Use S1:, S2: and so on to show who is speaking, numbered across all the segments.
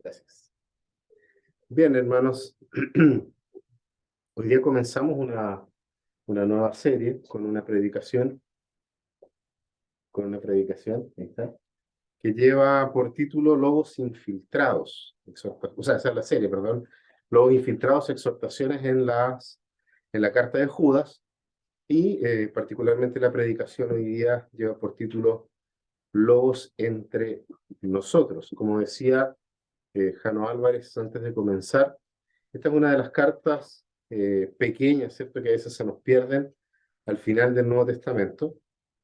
S1: Gracias. Bien, hermanos, hoy día comenzamos una nueva serie ahí está, que lleva por título Lobos Infiltrados, o sea, esa es la serie, perdón, Lobos Infiltrados, exhortaciones en la carta de Judas, y particularmente la predicación hoy día lleva por título Lobos entre nosotros. Como decía Jano Álvarez antes de comenzar, esta es una de las cartas pequeñas, ¿cierto? Que a veces se nos pierden al final del Nuevo Testamento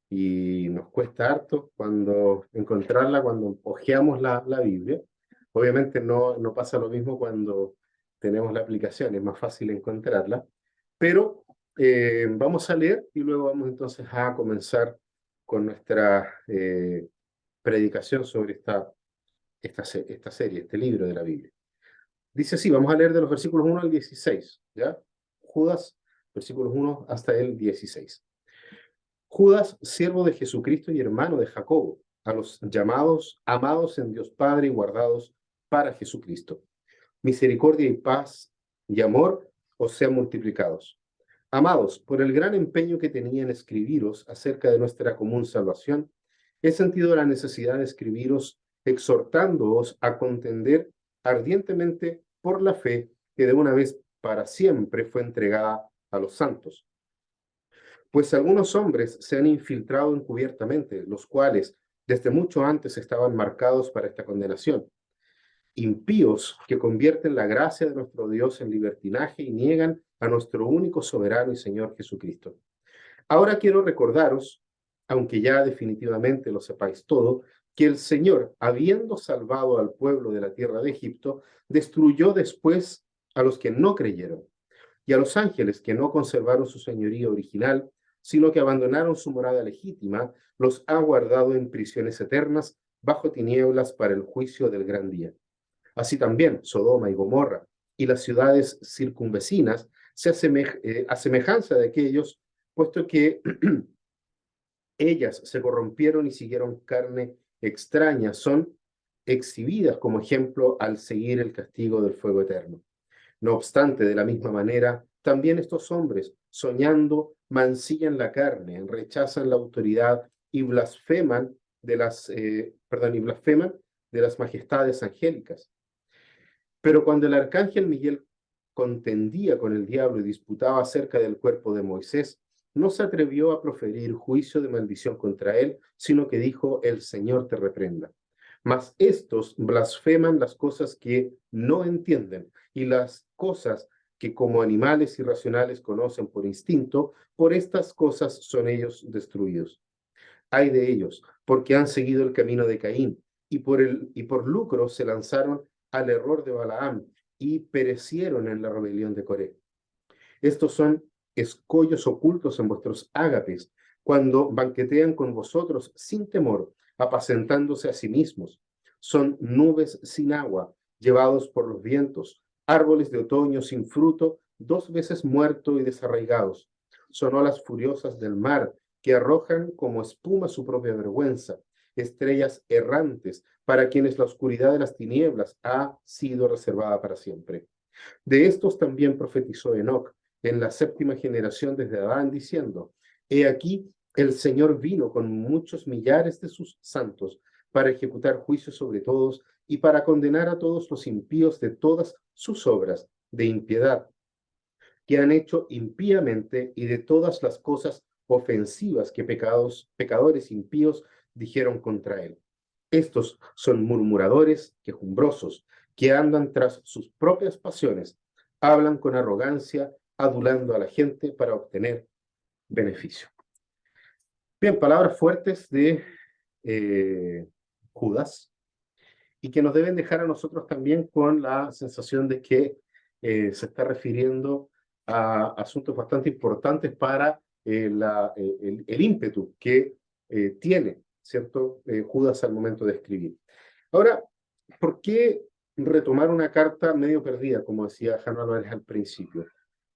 S1: y nos cuesta harto cuando encontrarla, cuando hojeamos la Biblia. Obviamente no pasa lo mismo cuando tenemos la aplicación, es más fácil encontrarla, pero vamos a leer y luego vamos entonces a comenzar con nuestra predicación sobre esta serie, este libro de la Biblia. Dice así, vamos a leer de los versículos 1 al 16, ¿ya? Judas, versículos 1 hasta el 16. Judas, siervo de Jesucristo y hermano de Jacobo, a los llamados, amados en Dios Padre y guardados para Jesucristo. Misericordia y paz y amor os sean multiplicados. Amados, por el gran empeño que tenía en escribiros acerca de nuestra común salvación, he sentido la necesidad de escribiros exhortándoos a contender ardientemente por la fe que de una vez para siempre fue entregada a los santos. Pues algunos hombres se han infiltrado encubiertamente, los cuales desde mucho antes estaban marcados para esta condenación. Impíos que convierten la gracia de nuestro Dios en libertinaje y niegan a nuestro único soberano y Señor Jesucristo. Ahora quiero recordaros, aunque ya definitivamente lo sepáis todo, que el Señor, habiendo salvado al pueblo de la tierra de Egipto, destruyó después a los que no creyeron, y a los ángeles que no conservaron su señoría original, sino que abandonaron su morada legítima, los ha guardado en prisiones eternas, bajo tinieblas para el juicio del gran día. Así también Sodoma y Gomorra y las ciudades circunvecinas a semejanza de aquellos, puesto que ellas se corrompieron y siguieron carne extraña, son exhibidas como ejemplo al seguir el castigo del fuego eterno. No obstante, de la misma manera, también estos hombres, soñando, mancillan la carne, rechazan la autoridad y blasfeman y blasfeman de las majestades angélicas. Pero cuando el arcángel Miguel contendía con el diablo y disputaba acerca del cuerpo de Moisés, no se atrevió a proferir juicio de maldición contra él, sino que dijo, el Señor te reprenda. Mas estos blasfeman las cosas que no entienden y las cosas que como animales irracionales conocen por instinto, por estas cosas son ellos destruidos. Ay de ellos, porque han seguido el camino de Caín y por lucro se lanzaron al error de Balaam y perecieron en la rebelión de Coré. Estos son escollos ocultos en vuestros ágapes, cuando banquetean con vosotros sin temor, apacentándose a sí mismos. Son nubes sin agua, llevados por los vientos, árboles de otoño sin fruto, 2 veces muertos y desarraigados. Son olas furiosas del mar, que arrojan como espuma su propia vergüenza, estrellas errantes, para quienes la oscuridad de las tinieblas ha sido reservada para siempre. De estos también profetizó Enoc en la 7ª generación desde Adán, diciendo, he aquí, el Señor vino con muchos millares de sus santos para ejecutar juicio sobre todos y para condenar a todos los impíos de todas sus obras de impiedad que han hecho impíamente y de todas las cosas ofensivas que pecadores impíos dijeron contra él. Estos son murmuradores, quejumbrosos, que andan tras sus propias pasiones, hablan con arrogancia, adulando a la gente para obtener beneficio. Bien, palabras fuertes de Judas y que nos deben dejar a nosotros también con la sensación de que se está refiriendo a asuntos bastante importantes para el ímpetu que tiene, ¿cierto? Judas al momento de escribir. Ahora, ¿por qué retomar una carta medio perdida, como decía Jano Álvarez al principio?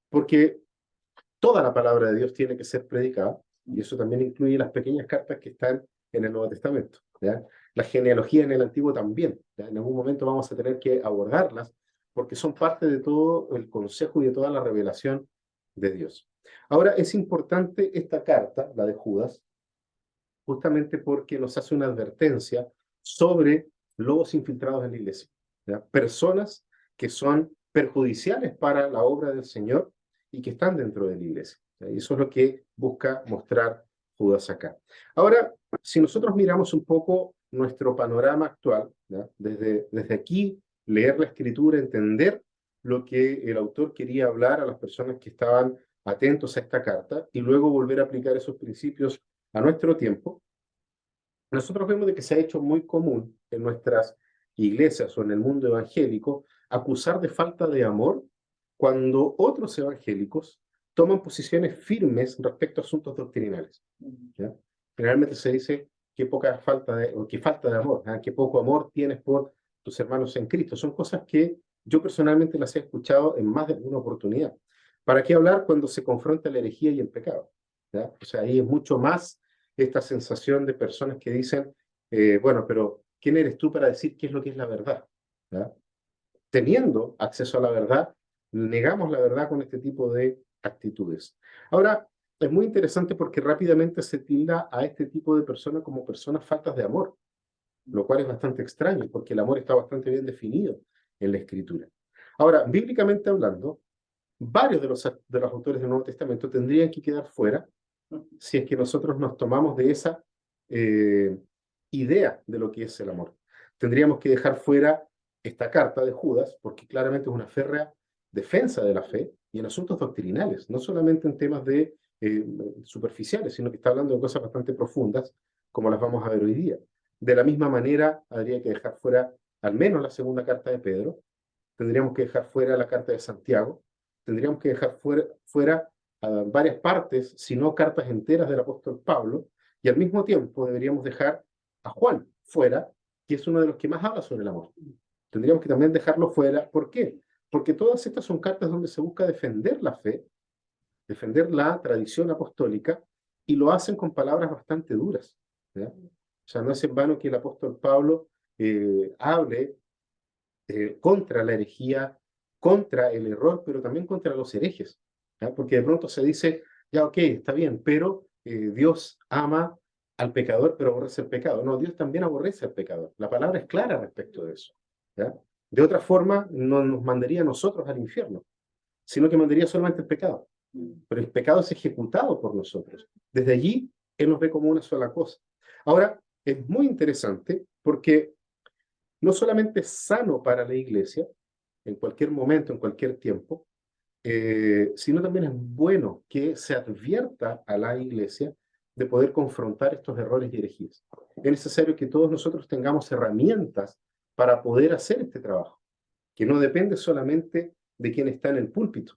S1: Porque toda la palabra de Dios tiene que ser predicada, y eso también incluye las pequeñas cartas que están en el Nuevo Testamento, ¿ya? La genealogía en el Antiguo también. ¿Ya? En algún momento vamos a tener que abordarlas porque son parte de todo el consejo y de toda la revelación de Dios. Ahora, es importante esta carta, la de Judas, justamente porque nos hace una advertencia sobre lobos infiltrados en la iglesia. ¿Ya? Personas que son perjudiciales para la obra del Señor y que están dentro de la iglesia. ¿Ya? Y eso es lo que busca mostrar Judas acá. Ahora, si nosotros miramos un poco nuestro panorama actual, ¿ya? Desde aquí, leer la escritura, entender lo que el autor quería hablar a las personas que estaban atentos a esta carta y luego volver a aplicar esos principios a nuestro tiempo, nosotros vemos de que se ha hecho muy común en nuestras iglesias o en el mundo evangélico acusar de falta de amor cuando otros evangélicos toman posiciones firmes respecto a asuntos doctrinales. ¿Ya? Generalmente se dice que poca falta de, o que falta de amor, ¿ah? Que poco amor tienes por tus hermanos en Cristo. Son cosas que yo personalmente las he escuchado en más de una oportunidad. ¿Para qué hablar cuando se confronta la herejía y el pecado? ¿Ya? O sea, ahí es mucho más esta sensación de personas que dicen, bueno, pero ¿quién eres tú para decir qué es lo que es la verdad? ¿Ya? Teniendo acceso a la verdad, negamos la verdad con este tipo de actitudes. Ahora, es muy interesante porque rápidamente se tilda a este tipo de personas como personas faltas de amor, lo cual es bastante extraño porque el amor está bastante bien definido en la Escritura. Ahora, bíblicamente hablando, varios de los autores del Nuevo Testamento tendrían que quedar fuera si es que nosotros nos tomamos de esa eh, idea de lo que es el amor. Tendríamos que dejar fuera esta carta de Judas, porque claramente es una férrea defensa de la fe y en asuntos doctrinales, no solamente en temas de superficiales, sino que está hablando de cosas bastante profundas, como las vamos a ver hoy día. De la misma manera, habría que dejar fuera al menos la segunda carta de Pedro, tendríamos que dejar fuera la carta de Santiago, tendríamos que dejar fuera varias partes, si no cartas enteras del apóstol Pablo, y al mismo tiempo deberíamos dejar a Juan fuera, que es uno de los que más habla sobre el amor. Tendríamos que también dejarlo fuera. ¿Por qué? Porque todas estas son cartas donde se busca defender la fe, defender la tradición apostólica, y lo hacen con palabras bastante duras. ¿Ya? O sea, no es en vano que el apóstol Pablo hable contra la herejía, contra el error, pero también contra los herejes. ¿Ya? Porque de pronto se dice, ya, ok, está bien, pero Dios ama al pecador, pero aborrece el pecado. No, Dios también aborrece al pecador. La palabra es clara respecto de eso. ¿Ya? De otra forma, no nos mandaría a nosotros al infierno, sino que mandaría solamente el pecado. Pero el pecado es ejecutado por nosotros. Desde allí, Él nos ve como una sola cosa. Ahora, es muy interesante porque no solamente es sano para la iglesia, en cualquier momento, en cualquier tiempo, sino también es bueno que se advierta a la iglesia de poder confrontar estos errores y herejías. Es necesario que todos nosotros tengamos herramientas para poder hacer este trabajo, que no depende solamente de quien está en el púlpito,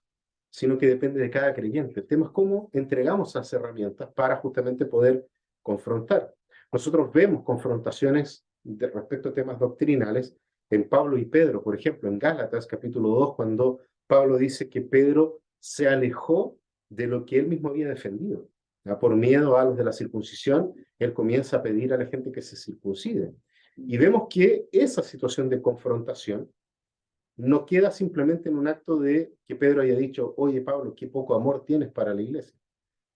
S1: sino que depende de cada creyente. El tema es cómo entregamos esas herramientas para justamente poder confrontar. Nosotros vemos confrontaciones respecto a temas doctrinales en Pablo y Pedro, por ejemplo, en Gálatas capítulo 2, cuando Pablo dice que Pedro se alejó de lo que él mismo había defendido. Por miedo a los de la circuncisión, él comienza a pedir a la gente que se circuncide. Y vemos que esa situación de confrontación no queda simplemente en un acto de que Pedro haya dicho, oye Pablo, qué poco amor tienes para la iglesia,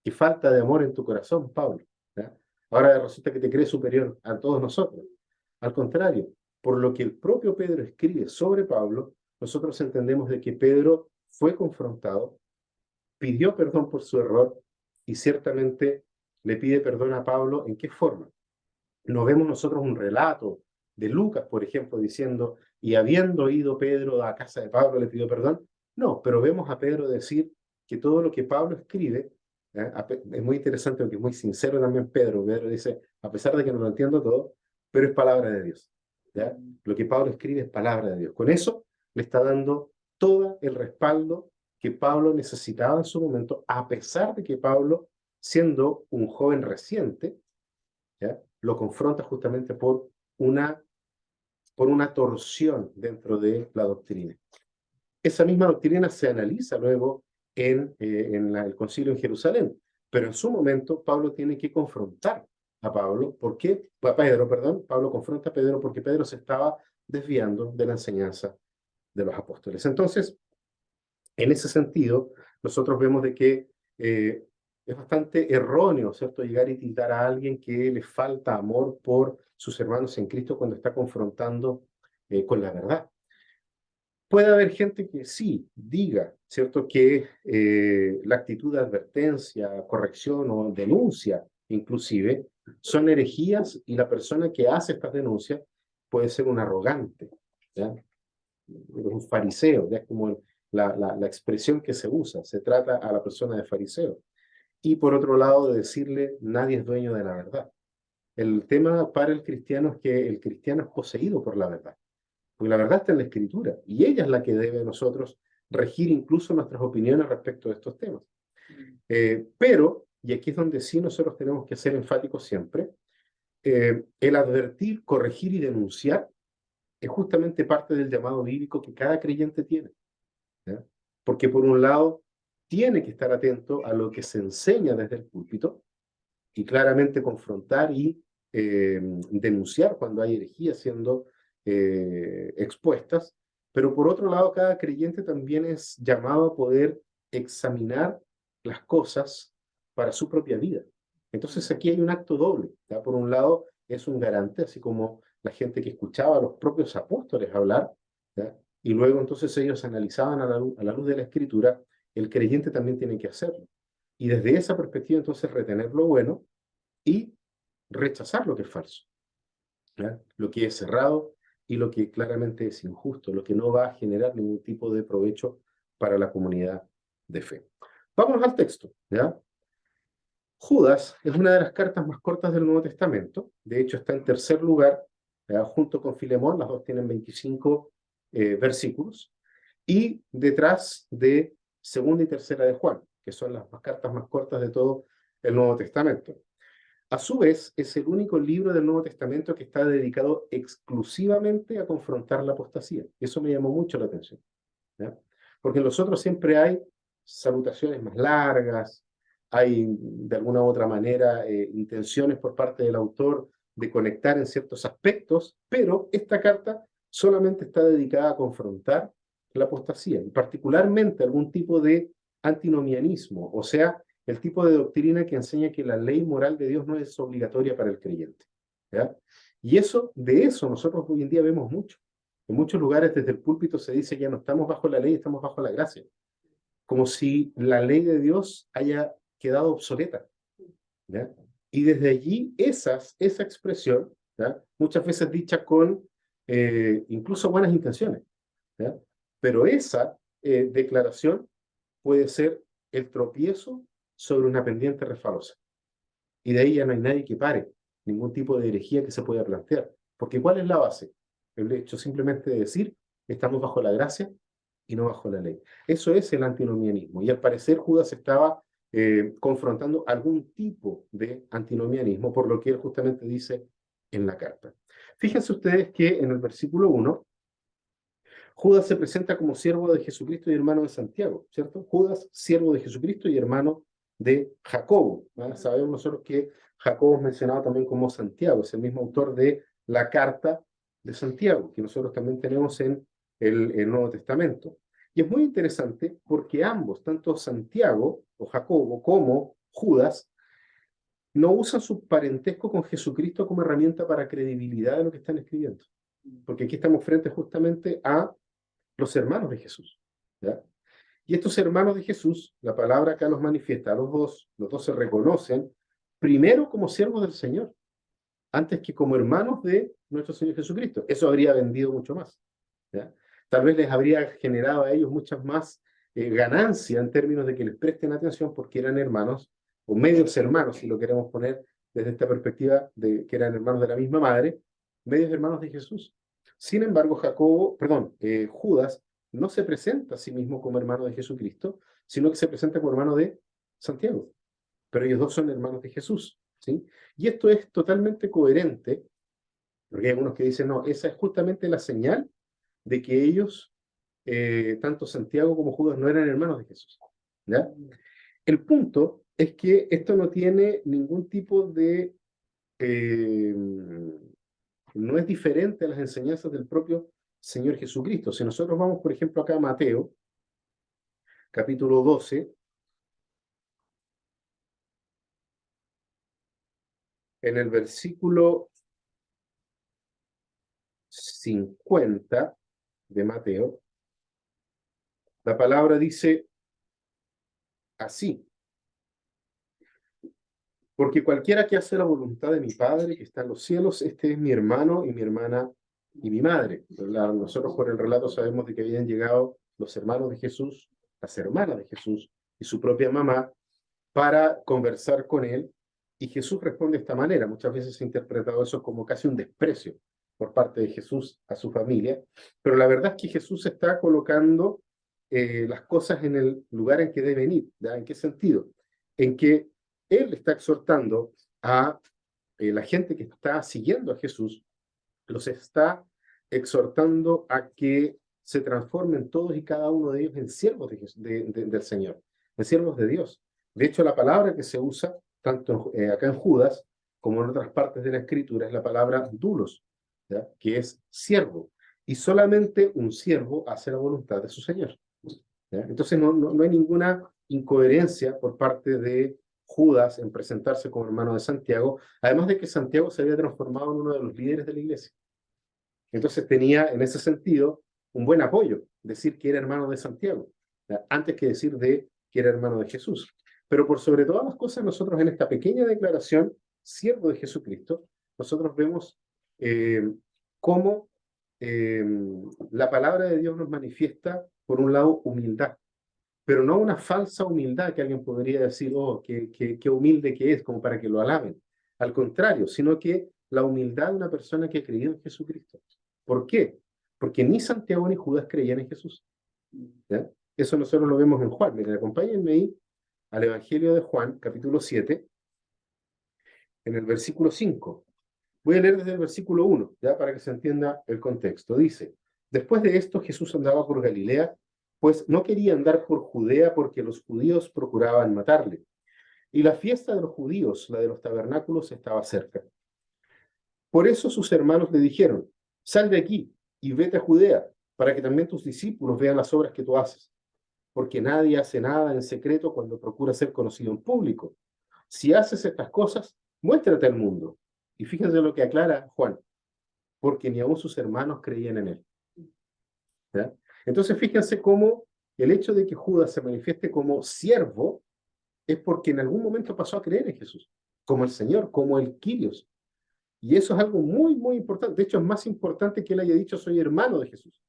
S1: qué falta de amor en tu corazón, Pablo. ¿Ya? Ahora resulta que te crees superior a todos nosotros. Al contrario, por lo que el propio Pedro escribe sobre Pablo, nosotros entendemos de que Pedro fue confrontado, pidió perdón por su error y ciertamente le pide perdón a Pablo. ¿En qué forma? No vemos nosotros un relato de Lucas, por ejemplo, diciendo, y habiendo ido Pedro a casa de Pablo, le pidió perdón. No, pero vemos a Pedro decir que todo lo que Pablo escribe, es muy interesante porque es muy sincero también Pedro. Pedro dice, a pesar de que no lo entiendo todo, pero es palabra de Dios. ¿Ya? Lo que Pablo escribe es palabra de Dios. Con eso le está dando todo el respaldo que Pablo necesitaba en su momento, a pesar de que Pablo, siendo un joven reciente, ¿ya? Lo confronta justamente por una torsión dentro de la doctrina. Esa misma doctrina se analiza luego en el concilio en Jerusalén, pero en su momento Pablo tiene que confrontar a Pablo. ¿Por qué? A Pedro, perdón. Pablo confronta a Pedro porque Pedro se estaba desviando de la enseñanza de los apóstoles. Entonces, en ese sentido, nosotros vemos de que es bastante erróneo, ¿cierto?, llegar y tildar a alguien que le falta amor por sus hermanos en Cristo cuando está confrontando con la verdad. Puede haber gente que sí diga, ¿cierto?, que la actitud de advertencia, corrección o denuncia, inclusive, son herejías y la persona que hace estas denuncias puede ser un arrogante, ¿ya? Un fariseo, ya es como la expresión que se usa, se trata a la persona de fariseo. Y por otro lado, de decirle, nadie es dueño de la verdad. El tema para el cristiano es que el cristiano es poseído por la verdad, porque la verdad está en la Escritura, y ella es la que debe a nosotros regir incluso nuestras opiniones respecto de estos temas. Pero, y aquí es donde sí nosotros tenemos que ser enfáticos siempre, el advertir, corregir y denunciar es justamente parte del llamado bíblico que cada creyente tiene, ¿ya? Porque por un lado, tiene que estar atento a lo que se enseña desde el púlpito y claramente confrontar y denunciar cuando hay herejías siendo expuestas, pero por otro lado, cada creyente también es llamado a poder examinar las cosas para su propia vida. Entonces aquí hay un acto doble, ¿ya? Por un lado, es un garante, así como la gente que escuchaba a los propios apóstoles hablar, ¿ya? Y luego entonces ellos analizaban a la luz de la Escritura, el creyente también tiene que hacerlo. Y desde esa perspectiva entonces retener lo bueno y rechazar lo que es falso, ¿ya? Lo que es cerrado y lo que claramente es injusto, lo que no va a generar ningún tipo de provecho para la comunidad de fe. Vámonos al texto, ¿ya? Judas es una de las cartas más cortas del Nuevo Testamento, de hecho está en tercer lugar, ¿ya?, junto con Filemón, las dos tienen 25 versículos, y detrás de segunda y tercera de Juan, que son las cartas más cortas de todo el Nuevo Testamento. A su vez, es el único libro del Nuevo Testamento que está dedicado exclusivamente a confrontar la apostasía. Eso me llamó mucho la atención, ¿ya? Porque en los otros siempre hay salutaciones más largas, hay de alguna u otra manera intenciones por parte del autor de conectar en ciertos aspectos, pero esta carta solamente está dedicada a confrontar la apostasía, y particularmente algún tipo de antinomianismo, o sea, el tipo de doctrina que enseña que la ley moral de Dios no es obligatoria para el creyente, ¿ya? Y de eso nosotros hoy en día vemos mucho. En muchos lugares desde el púlpito se dice ya no estamos bajo la ley, estamos bajo la gracia. Como si la ley de Dios haya quedado obsoleta, ¿ya? Y desde allí esa expresión, ¿ya?, muchas veces dicha con incluso buenas intenciones, ¿ya?, pero esa declaración puede ser el tropiezo sobre una pendiente resbalosa. Y de ahí ya no hay nadie que pare ningún tipo de herejía que se pueda plantear. Porque ¿cuál es la base? El hecho simplemente de decir, estamos bajo la gracia y no bajo la ley. Eso es el antinomianismo. Y al parecer Judas estaba confrontando algún tipo de antinomianismo, por lo que él justamente dice en la carta. Fíjense ustedes que en el versículo 1, Judas se presenta como siervo de Jesucristo y hermano de Santiago, ¿cierto? Judas, siervo de Jesucristo y hermano de Jacobo, ¿no? Sabemos nosotros que Jacobo es mencionado también como Santiago, es el mismo autor de la carta de Santiago, que nosotros también tenemos en el Nuevo Testamento. Y es muy interesante porque ambos, tanto Santiago o Jacobo como Judas, no usan su parentesco con Jesucristo como herramienta para credibilidad de lo que están escribiendo. Porque aquí estamos frente justamente a los hermanos de Jesús, ¿ya? Y estos hermanos de Jesús, la palabra acá los manifiesta, los dos se reconocen primero como siervos del Señor, antes que como hermanos de nuestro Señor Jesucristo. Eso habría vendido mucho más, ¿ya? Tal vez les habría generado a ellos muchas más ganancia en términos de que les presten atención porque eran hermanos, o medios hermanos, si lo queremos poner desde esta perspectiva de que eran hermanos de la misma madre, medios hermanos de Jesús. Sin embargo, Judas no se presenta a sí mismo como hermano de Jesucristo, sino que se presenta como hermano de Santiago. Pero ellos dos son hermanos de Jesús, ¿sí? Y esto es totalmente coherente, porque hay algunos que dicen, no, esa es justamente la señal de que ellos, tanto Santiago como Judas, no eran hermanos de Jesús, ¿ya? El punto es que esto no tiene ningún tipo de no es diferente a las enseñanzas del propio Señor Jesucristo. Si nosotros vamos, por ejemplo, acá a Mateo, capítulo 12, en el versículo 50 de Mateo, la palabra dice así: porque cualquiera que hace la voluntad de mi Padre que está en los cielos, este es mi hermano y mi hermana y mi madre. Nosotros por el relato sabemos de que habían llegado los hermanos de Jesús, las hermanas de Jesús y su propia mamá para conversar con él, y Jesús responde de esta manera. Muchas veces se ha interpretado eso como casi un desprecio por parte de Jesús a su familia, pero la verdad es que Jesús está colocando las cosas en el lugar en que deben ir. ¿Ya? ¿En qué sentido? En que Él está exhortando a la gente que está siguiendo a Jesús, los está exhortando a que se transformen todos y cada uno de ellos en siervos del Señor, en siervos de Dios. De hecho, la palabra que se usa, tanto acá en Judas como en otras partes de la Escritura, es la palabra doulos, ¿ya? Que es siervo. Y solamente un siervo hace la voluntad de su Señor. ¿Ya? Entonces no hay ninguna incoherencia por parte de Judas en presentarse como hermano de Santiago, además de que Santiago se había transformado en uno de los líderes de la iglesia. Entonces tenía en ese sentido un buen apoyo, decir que era hermano de Santiago, ¿ya? Antes que decir de que era hermano de Jesús. Pero por sobre todas las cosas, nosotros en esta pequeña declaración, siervo de Jesucristo, nosotros vemos cómo la palabra de Dios nos manifiesta, por un lado, humildad, pero no una falsa humildad que alguien podría decir, oh, qué humilde que es, como para que lo alaben. Al contrario, sino que la humildad de una persona que ha creído en Jesucristo. ¿Por qué? Porque ni Santiago ni Judas creían en Jesús. ¿Ya? Eso nosotros lo vemos en Juan. Miren, acompáñenme ahí al Evangelio de Juan, capítulo 7, en el versículo 5. Voy a leer desde el versículo 1, ¿ya? Para que se entienda el contexto. Dice: después de esto Jesús andaba por Galilea, pues no quería andar por Judea porque los judíos procuraban matarle. Y la fiesta de los judíos, la de los tabernáculos, estaba cerca. Por eso sus hermanos le dijeron: sal de aquí y vete a Judea, para que también tus discípulos vean las obras que tú haces. Porque nadie hace nada en secreto cuando procura ser conocido en público. Si haces estas cosas, muéstrate al mundo. Y fíjense lo que aclara Juan: porque ni aun sus hermanos creían en él. ¿Ya? Entonces fíjense cómo el hecho de que Judas se manifieste como siervo es porque en algún momento pasó a creer en Jesús, como el Señor, como el Kyrios. Y eso es algo muy, muy importante. De hecho, es más importante que él haya dicho soy hermano de Jesús.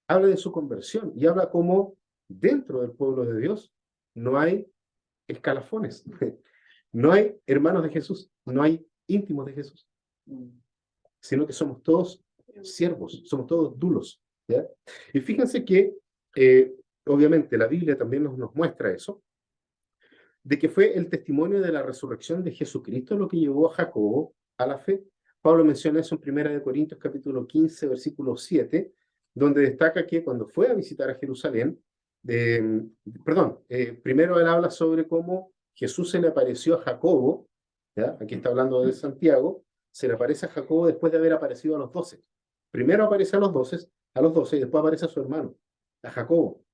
S1: Habla de su conversión y habla como dentro del pueblo de Dios no hay escalafones, no hay hermanos de Jesús, no hay íntimos de Jesús, sino que somos todos siervos, somos todos dulos. ¿Ya? Y fíjense que, obviamente, la Biblia también nos muestra eso, de que fue el testimonio de la resurrección de Jesucristo lo que llevó a Jacobo a la fe. Pablo menciona eso en 1 Corintios capítulo 15, versículo 7, donde destaca que cuando fue a visitar a Jerusalén, primero él habla sobre cómo Jesús se le apareció a Jacobo, ¿ya? Aquí está hablando de Santiago, se le aparece a Jacobo después de haber aparecido a los 12. Primero aparece a los 12 y después aparece a su hermano, a Jacobo.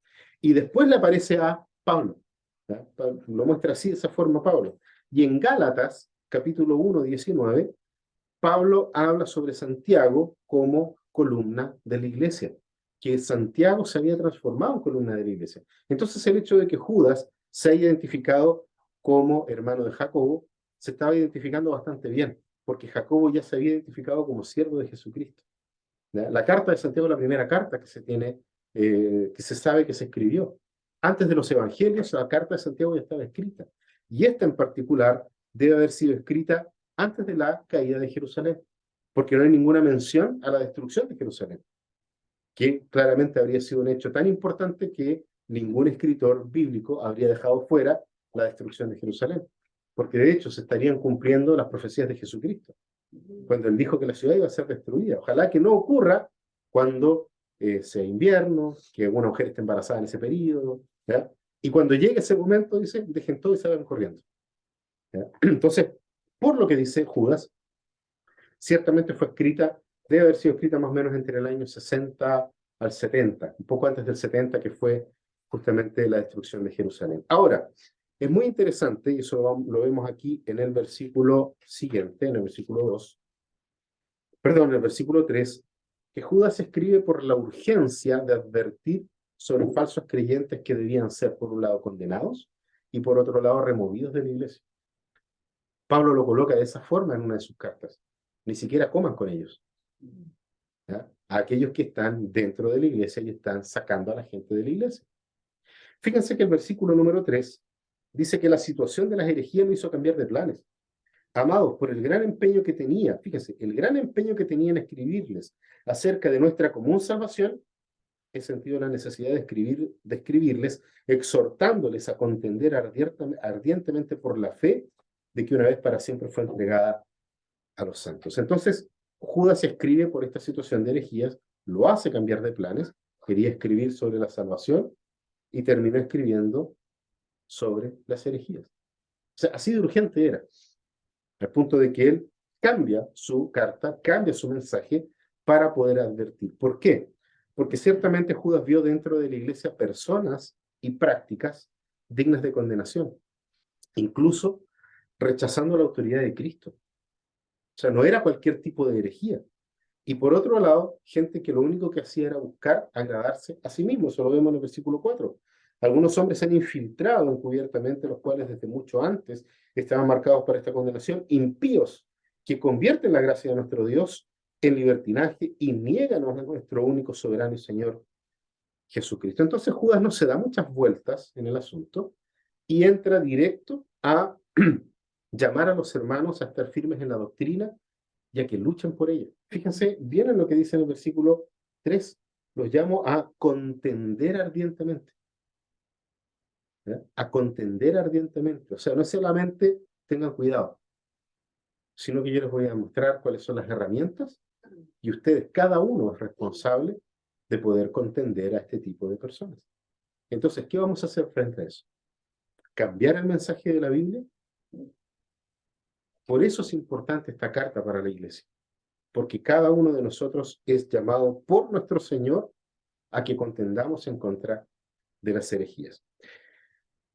S1: Y después le aparece a Pablo. ¿Ya? Lo muestra así, de esa forma Pablo. Y en Gálatas, capítulo 1, 19, Pablo habla sobre Santiago como columna de la iglesia, que Santiago se había transformado en columna de la iglesia. Entonces el hecho de que Judas se haya identificado como hermano de Jacobo, se estaba identificando bastante bien, porque Jacobo ya se había identificado como siervo de Jesucristo. ¿Ya? La carta de Santiago es la primera carta que se tiene, que se sabe que se escribió. Antes de los evangelios, la carta de Santiago ya estaba escrita. Y esta en particular debe haber sido escrita antes de la caída de Jerusalén, porque no hay ninguna mención a la destrucción de Jerusalén, que claramente habría sido un hecho tan importante que ningún escritor bíblico habría dejado fuera la destrucción de Jerusalén, porque de hecho se estarían cumpliendo las profecías de Jesucristo, cuando él dijo que la ciudad iba a ser destruida. Ojalá que no ocurra cuando sea invierno, que alguna mujer esté embarazada en ese periodo, ¿ya? Y cuando llegue ese momento, dice, dejen todo y salgan corriendo. ¿Ya? Entonces, por lo que dice Judas, ciertamente fue escrita, debe haber sido escrita más o menos entre el año 60 al 70, un poco antes del 70, que fue justamente la destrucción de Jerusalén. Ahora, es muy interesante, y eso lo vemos aquí en el versículo siguiente, en el versículo 2, perdón, en el versículo 3, que Judas escribe por la urgencia de advertir sobre falsos creyentes que debían ser, por un lado, condenados y por otro lado, removidos de la iglesia. Pablo lo coloca de esa forma en una de sus cartas. Ni siquiera coman con ellos. ¿Ya? A aquellos que están dentro de la iglesia y están sacando a la gente de la iglesia. Fíjense que el versículo número 3 dice que la situación de las herejías lo hizo cambiar de planes. Amados, por el gran empeño que tenía, fíjense, el gran empeño que tenía en escribirles acerca de nuestra común salvación, he sentido la necesidad de escribirles, exhortándoles a contender ardientemente por la fe de que una vez para siempre fue entregada a los santos. Entonces, Judas escribe por esta situación de herejías, lo hace cambiar de planes, quería escribir sobre la salvación y terminó escribiendo sobre las herejías. O sea, así de urgente era, al punto de que él cambia su carta, cambia su mensaje para poder advertir. ¿Por qué? Porque ciertamente Judas vio dentro de la iglesia personas y prácticas dignas de condenación, incluso rechazando la autoridad de Cristo. O sea, no era cualquier tipo de herejía. Y por otro lado, gente que lo único que hacía era buscar agradarse a sí mismo. Eso lo vemos en el versículo 4. Algunos hombres se han infiltrado encubiertamente, los cuales desde mucho antes estaban marcados para esta condenación, impíos, que convierten la gracia de nuestro Dios en libertinaje y niegan a nuestro único soberano y Señor Jesucristo. Entonces Judas no se da muchas vueltas en el asunto y entra directo a llamar a los hermanos a estar firmes en la doctrina y a que luchen por ella. Fíjense bien en lo que dice en el versículo 3. Los llamo a contender ardientemente. ¿Ya? A contender ardientemente. O sea, no solamente tengan cuidado, sino que yo les voy a mostrar cuáles son las herramientas y ustedes, cada uno es responsable de poder contender a este tipo de personas. Entonces, ¿qué vamos a hacer frente a eso? ¿Cambiar el mensaje de la Biblia? Por eso es importante esta carta para la iglesia, porque cada uno de nosotros es llamado por nuestro Señor a que contendamos en contra de las herejías.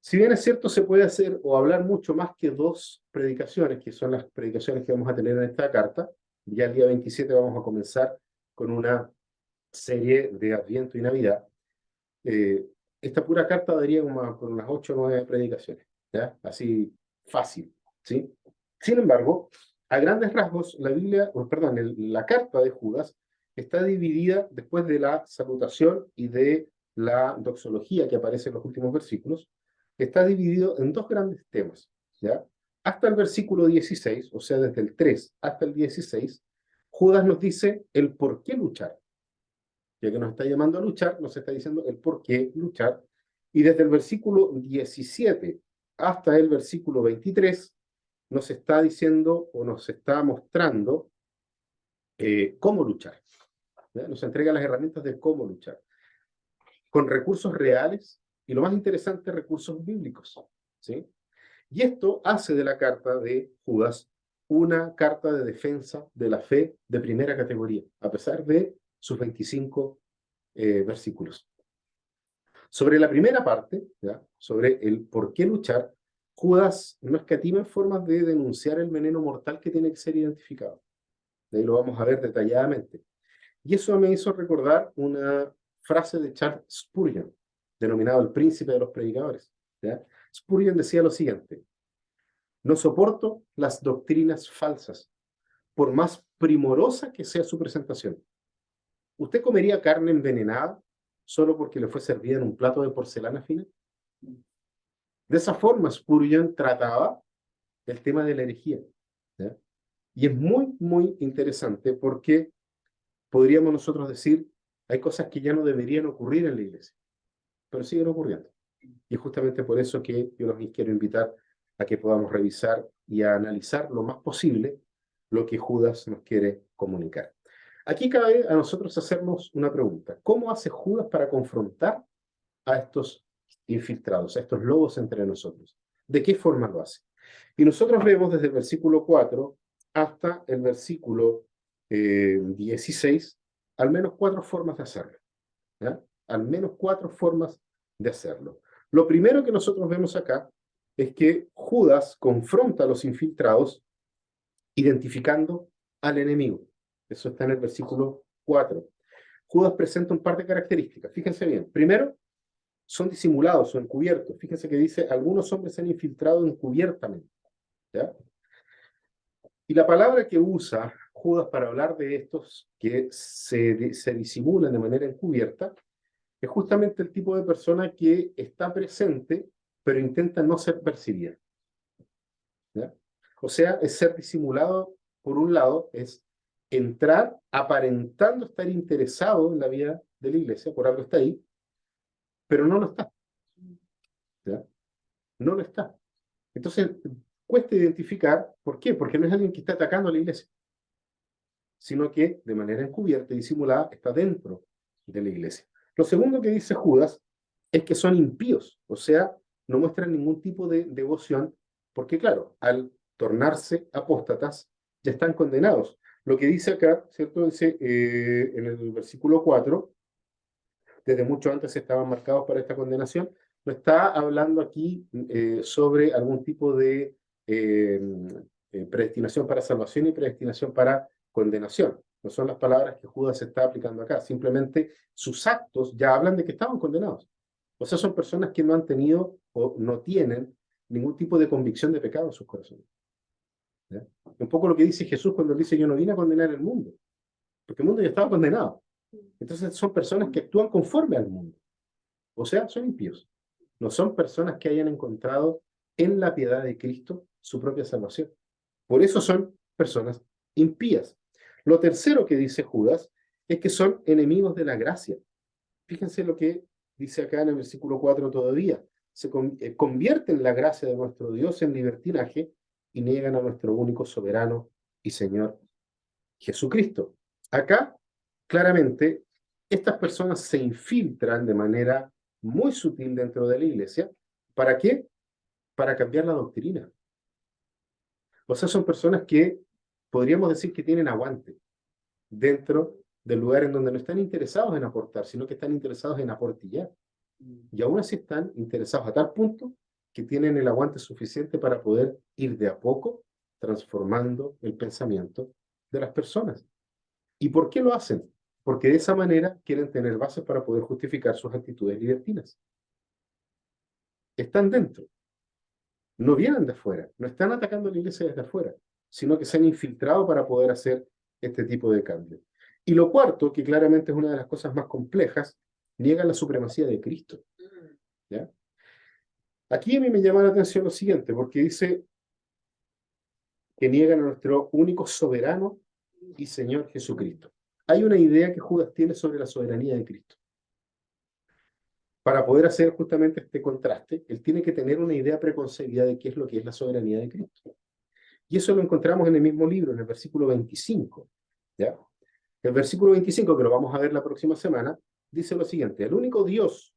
S1: Si bien es cierto, se puede hacer o hablar mucho más que dos predicaciones, que son las predicaciones que vamos a tener en esta carta. Ya el día 27 vamos a comenzar con una serie de Adviento y Navidad. Esta pura carta daría como por unas 8 o 9 predicaciones, ¿ya? Así fácil, ¿sí? Sin embargo, a grandes rasgos, la Biblia, perdón, la carta de Judas está dividida después de la salutación y de la doxología que aparece en los últimos versículos, está dividido en dos grandes temas, ¿ya? Hasta el versículo 16, o sea, desde el 3 hasta el 16, Judas nos dice el por qué luchar. Ya que nos está llamando a luchar, nos está diciendo el por qué luchar. Y desde el versículo 17 hasta el versículo 23, nos está diciendo o nos está mostrando cómo luchar. ¿Ya? Nos entrega las herramientas de cómo luchar. Con recursos reales y, lo más interesante, recursos bíblicos. ¿Sí? Y esto hace de la carta de Judas una carta de defensa de la fe de primera categoría, a pesar de sus 25 versículos. Sobre la primera parte, ¿ya? Sobre el por qué luchar, Judas no escatima en formas de denunciar el veneno mortal que tiene que ser identificado. De ahí lo vamos a ver detalladamente. Y eso me hizo recordar una frase de Charles Spurgeon, denominado el príncipe de los predicadores. ¿Ya? Spurgeon decía lo siguiente: no soporto las doctrinas falsas, por más primorosa que sea su presentación. ¿Usted comería carne envenenada solo porque le fue servida en un plato de porcelana fina? De esa forma, Spurgeon trataba el tema de la herejía. ¿Ya? Y es muy, muy interesante porque podríamos nosotros decir, hay cosas que ya no deberían ocurrir en la iglesia, pero siguen ocurriendo. Y justamente por eso que yo los quiero invitar a que podamos revisar y a analizar lo más posible lo que Judas nos quiere comunicar. Aquí cabe a nosotros hacernos una pregunta. ¿Cómo hace Judas para confrontar a estos infiltrados, a estos lobos entre nosotros? ¿De qué forma lo hace? Y nosotros vemos desde el versículo 4 hasta el versículo 16, al menos 4 formas de hacerlo. ¿Ya? Al menos 4 formas de hacerlo. Lo primero que nosotros vemos acá es que Judas confronta a los infiltrados identificando al enemigo. Eso está en el versículo 4. Judas presenta un par de características. Fíjense bien. Primero, son disimulados o encubiertos. Fíjense que dice, algunos hombres se han infiltrado encubiertamente. ¿Ya? Y la palabra que usa Judas para hablar de estos que se disimulan de manera encubierta es justamente el tipo de persona que está presente, pero intenta no ser percibida. ¿Ya? O sea, es ser disimulado, por un lado, es entrar aparentando estar interesado en la vida de la iglesia, por algo está ahí, pero no lo está. ¿Ya? No lo está. Entonces, cuesta identificar, ¿por qué? Porque no es alguien que está atacando a la iglesia, sino que de manera encubierta y disimulada está dentro de la iglesia. Lo segundo que dice Judas es que son impíos, o sea, no muestran ningún tipo de devoción, porque claro, al tornarse apóstatas, ya están condenados. Lo que dice acá, ¿cierto? Dice en el versículo 4, desde mucho antes estaban marcados para esta condenación, no está hablando aquí sobre algún tipo de eh, predestinación para salvación y predestinación para condenación. No son las palabras que Judas está aplicando acá, simplemente sus actos ya hablan de que estaban condenados. O sea, son personas que no han tenido o no tienen ningún tipo de convicción de pecado en sus corazones. ¿Ya? Un poco lo que dice Jesús cuando dice, yo no vine a condenar el mundo, porque el mundo ya estaba condenado. Entonces son personas que actúan conforme al mundo. O sea, son impíos. No son personas que hayan encontrado en la piedad de Cristo su propia salvación. Por eso son personas impías. Lo tercero que dice Judas es que son enemigos de la gracia. Fíjense lo que dice acá en el versículo 4 todavía. Se convierten la gracia de nuestro Dios en libertinaje y niegan a nuestro único soberano y Señor Jesucristo. Acá, claramente, estas personas se infiltran de manera muy sutil dentro de la iglesia. ¿Para qué? Para cambiar la doctrina. O sea, son personas que podríamos decir que tienen aguante dentro del lugar en donde no están interesados en aportar, sino que están interesados en aportillar. Y aún así están interesados a tal punto que tienen el aguante suficiente para poder ir de a poco transformando el pensamiento de las personas. ¿Y por qué lo hacen? Porque de esa manera quieren tener bases para poder justificar sus actitudes libertinas. Están dentro, no vienen de afuera, no están atacando a la iglesia desde afuera, sino que se han infiltrado para poder hacer este tipo de cambio. Y lo cuarto, que claramente es una de las cosas más complejas, niegan la supremacía de Cristo. ¿Ya? Aquí a mí me llama la atención lo siguiente, porque dice que niegan a nuestro único soberano y Señor Jesucristo. Hay una idea que Judas tiene sobre la soberanía de Cristo. Para poder hacer justamente este contraste, él tiene que tener una idea preconcebida de qué es lo que es la soberanía de Cristo. Y eso lo encontramos en el mismo libro, en el versículo 25. ¿Ya? El versículo 25, que lo vamos a ver la próxima semana, dice lo siguiente: el único Dios,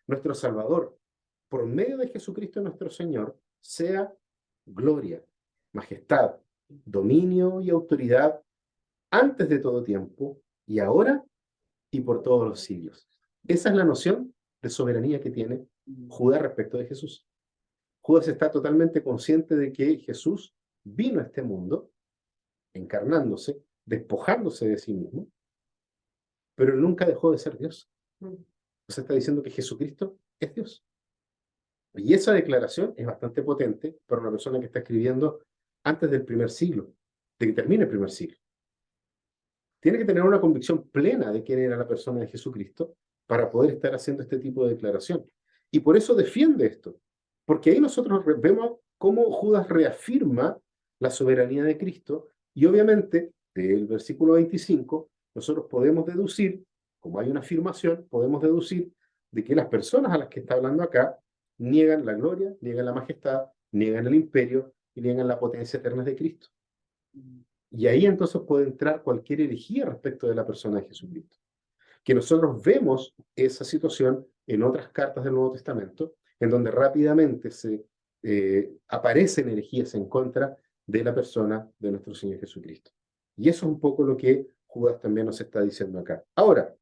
S1: nuestro Salvador, por medio de Jesucristo nuestro Señor, sea gloria, majestad, dominio y autoridad antes de todo tiempo, y ahora y por todos los siglos. Esa es la noción de soberanía que tiene Judas respecto de Jesús. Judas está totalmente consciente de que Jesús vino a este mundo, encarnándose, despojándose de sí mismo, pero nunca dejó de ser Dios. O sea, está diciendo que Jesucristo es Dios. Y esa declaración es bastante potente para una persona que está escribiendo antes del primer siglo, de que termine el primer siglo. Tiene que tener una convicción plena de quién era la persona de Jesucristo para poder estar haciendo este tipo de declaración. Y por eso defiende esto, porque ahí nosotros vemos cómo Judas reafirma la soberanía de Cristo y obviamente del versículo 25 nosotros podemos deducir, como hay una afirmación, podemos deducir de que las personas a las que está hablando acá niegan la gloria, niegan la majestad, niegan el imperio y niegan la potencia eterna de Cristo. Y ahí entonces puede entrar cualquier herejía respecto de la persona de Jesucristo. Que nosotros vemos esa situación en otras cartas del Nuevo Testamento, en donde rápidamente se aparecen herejías en contra de la persona de nuestro Señor Jesucristo. Y eso es un poco lo que Judas también nos está diciendo acá. Ahora,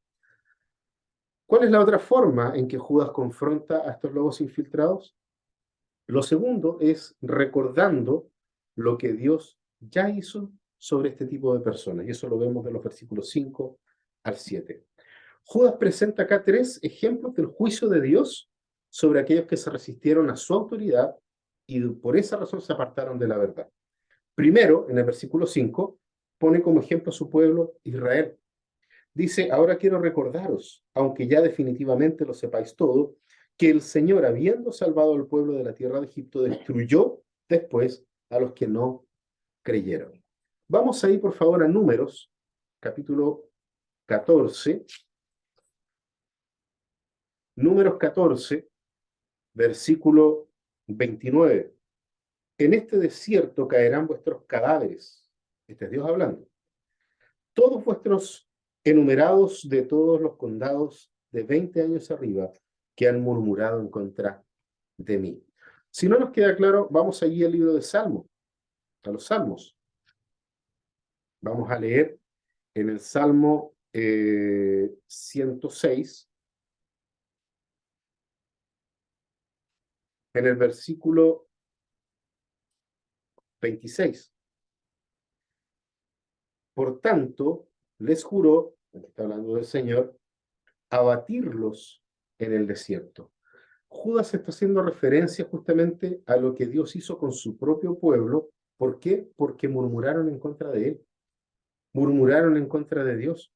S1: ¿cuál es la otra forma en que Judas confronta a estos lobos infiltrados? Lo segundo es recordando lo que Dios ya hizo sobre este tipo de personas. Y eso lo vemos de los versículos 5 al 7. Judas presenta acá 3 ejemplos del juicio de Dios sobre aquellos que se resistieron a su autoridad y por esa razón se apartaron de la verdad. Primero, en el versículo 5, pone como ejemplo a su pueblo Israel. Dice, ahora quiero recordaros, aunque ya definitivamente lo sepáis todo, que el Señor, habiendo salvado al pueblo de la tierra de Egipto, destruyó después a los que no creyeron. Vamos ahí, por favor, a Números, capítulo 14. Números 14, versículo 29. En este desierto caerán vuestros cadáveres. Este es Dios hablando. Todos vuestros enumerados de todos los condados de 20 años arriba que han murmurado en contra de mí. Si no nos queda claro, vamos allí al libro de Salmos, a los Salmos. Vamos a leer en el Salmo 106, en el versículo 26. Por tanto, les juró, está hablando del Señor, abatirlos en el desierto. Judas está haciendo referencia justamente a lo que Dios hizo con su propio pueblo. ¿Por qué? Porque murmuraron en contra de él, murmuraron en contra de Dios.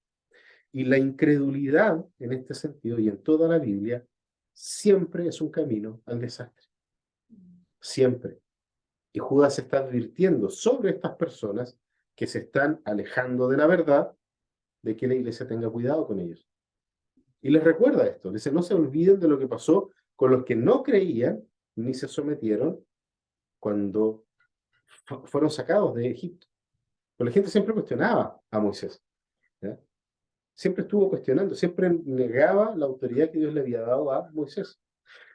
S1: Y la incredulidad, en este sentido y en toda la Biblia, siempre es un camino al desastre. Siempre. Y Judas está advirtiendo sobre estas personas que se están alejando de la verdad, de que la iglesia tenga cuidado con ellos. Y les recuerda esto, dice, no se olviden de lo que pasó con los que no creían ni se sometieron cuando fueron sacados de Egipto. Pero la gente siempre cuestionaba a Moisés, ¿ya? Siempre estuvo cuestionando, siempre negaba la autoridad que Dios le había dado a Moisés.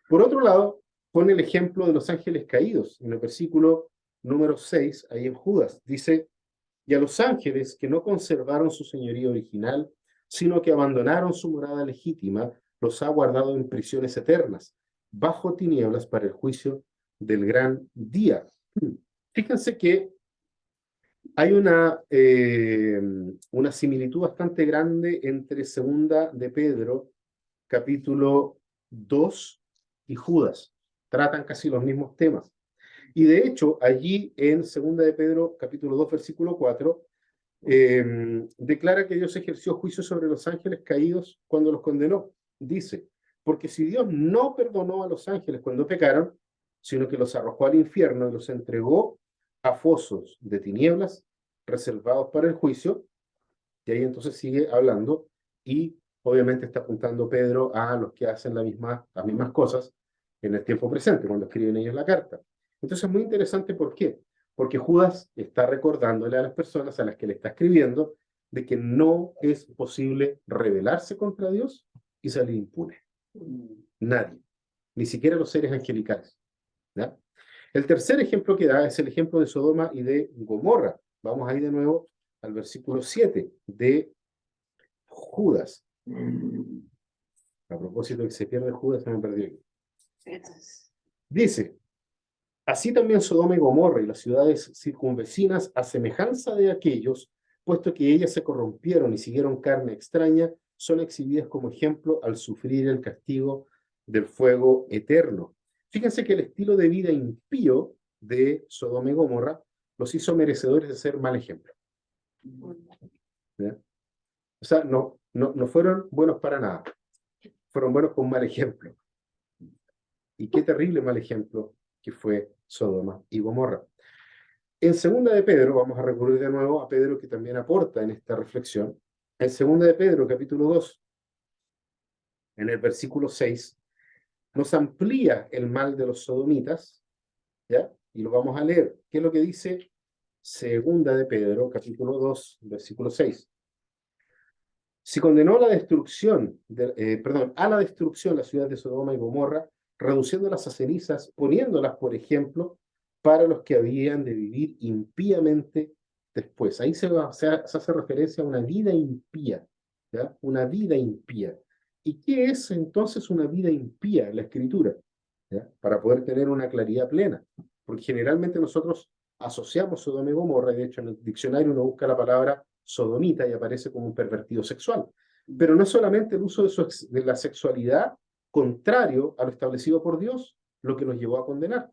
S1: Por otro lado, pone el ejemplo de los ángeles caídos, en el versículo número 6, ahí en Judas, dice, y a los ángeles que no conservaron su señoría original, sino que abandonaron su morada legítima, los ha guardado en prisiones eternas, bajo tinieblas para el juicio del gran día. Fíjense que hay una similitud bastante grande entre Segunda de Pedro, capítulo 2, y Judas. Tratan casi los mismos temas. Y de hecho, allí en Segunda de Pedro, capítulo 2, versículo 4, declara que Dios ejerció juicio sobre los ángeles caídos cuando los condenó. Dice, porque si Dios no perdonó a los ángeles cuando pecaron, sino que los arrojó al infierno y los entregó a fosos de tinieblas reservados para el juicio, y ahí entonces sigue hablando, y obviamente está apuntando Pedro a los que hacen las mismas cosas en el tiempo presente, cuando escriben ellos la carta. Entonces es muy interesante, ¿por qué? Porque Judas está recordándole a las personas a las que le está escribiendo de que no es posible rebelarse contra Dios y salir impune. Nadie, ni siquiera los seres angelicales, ¿ya? El tercer ejemplo que da es el ejemplo de Sodoma y de Gomorra. Vamos ahí de nuevo al versículo 7 de Judas. A propósito de que se pierde Judas, se me perdió aquí. Dice, así también Sodoma y Gomorra y las ciudades circunvecinas, a semejanza de aquellos, puesto que ellas se corrompieron y siguieron carne extraña, son exhibidas como ejemplo al sufrir el castigo del fuego eterno. Fíjense que el estilo de vida impío de Sodoma y Gomorra los hizo merecedores de ser mal ejemplo. ¿Ya? O sea, no fueron buenos para nada. Fueron buenos con mal ejemplo. Y qué terrible mal ejemplo que fue Sodoma y Gomorra. En Segunda de Pedro, vamos a recurrir de nuevo a Pedro, que también aporta en esta reflexión. En Segunda de Pedro, capítulo 2, en el versículo 6, nos amplía el mal de los sodomitas, ¿ya? Y lo vamos a leer. ¿Qué es lo que dice Segunda de Pedro, capítulo 2, versículo 6? Si condenó la destrucción, a la destrucción la ciudad de Sodoma y Gomorra, reduciéndolas a cenizas, poniéndolas, por ejemplo, para los que habían de vivir impíamente después. Ahí se hace referencia a una vida impía, ¿ya? Una vida impía. ¿Y qué es entonces una vida impía en la Escritura? ¿Ya? Para poder tener una claridad plena. Porque generalmente nosotros asociamos Sodoma y Gomorra, y de hecho en el diccionario uno busca la palabra sodomita y aparece como un pervertido sexual. Pero no es solamente el uso de la sexualidad contrario a lo establecido por Dios lo que nos llevó a condenar,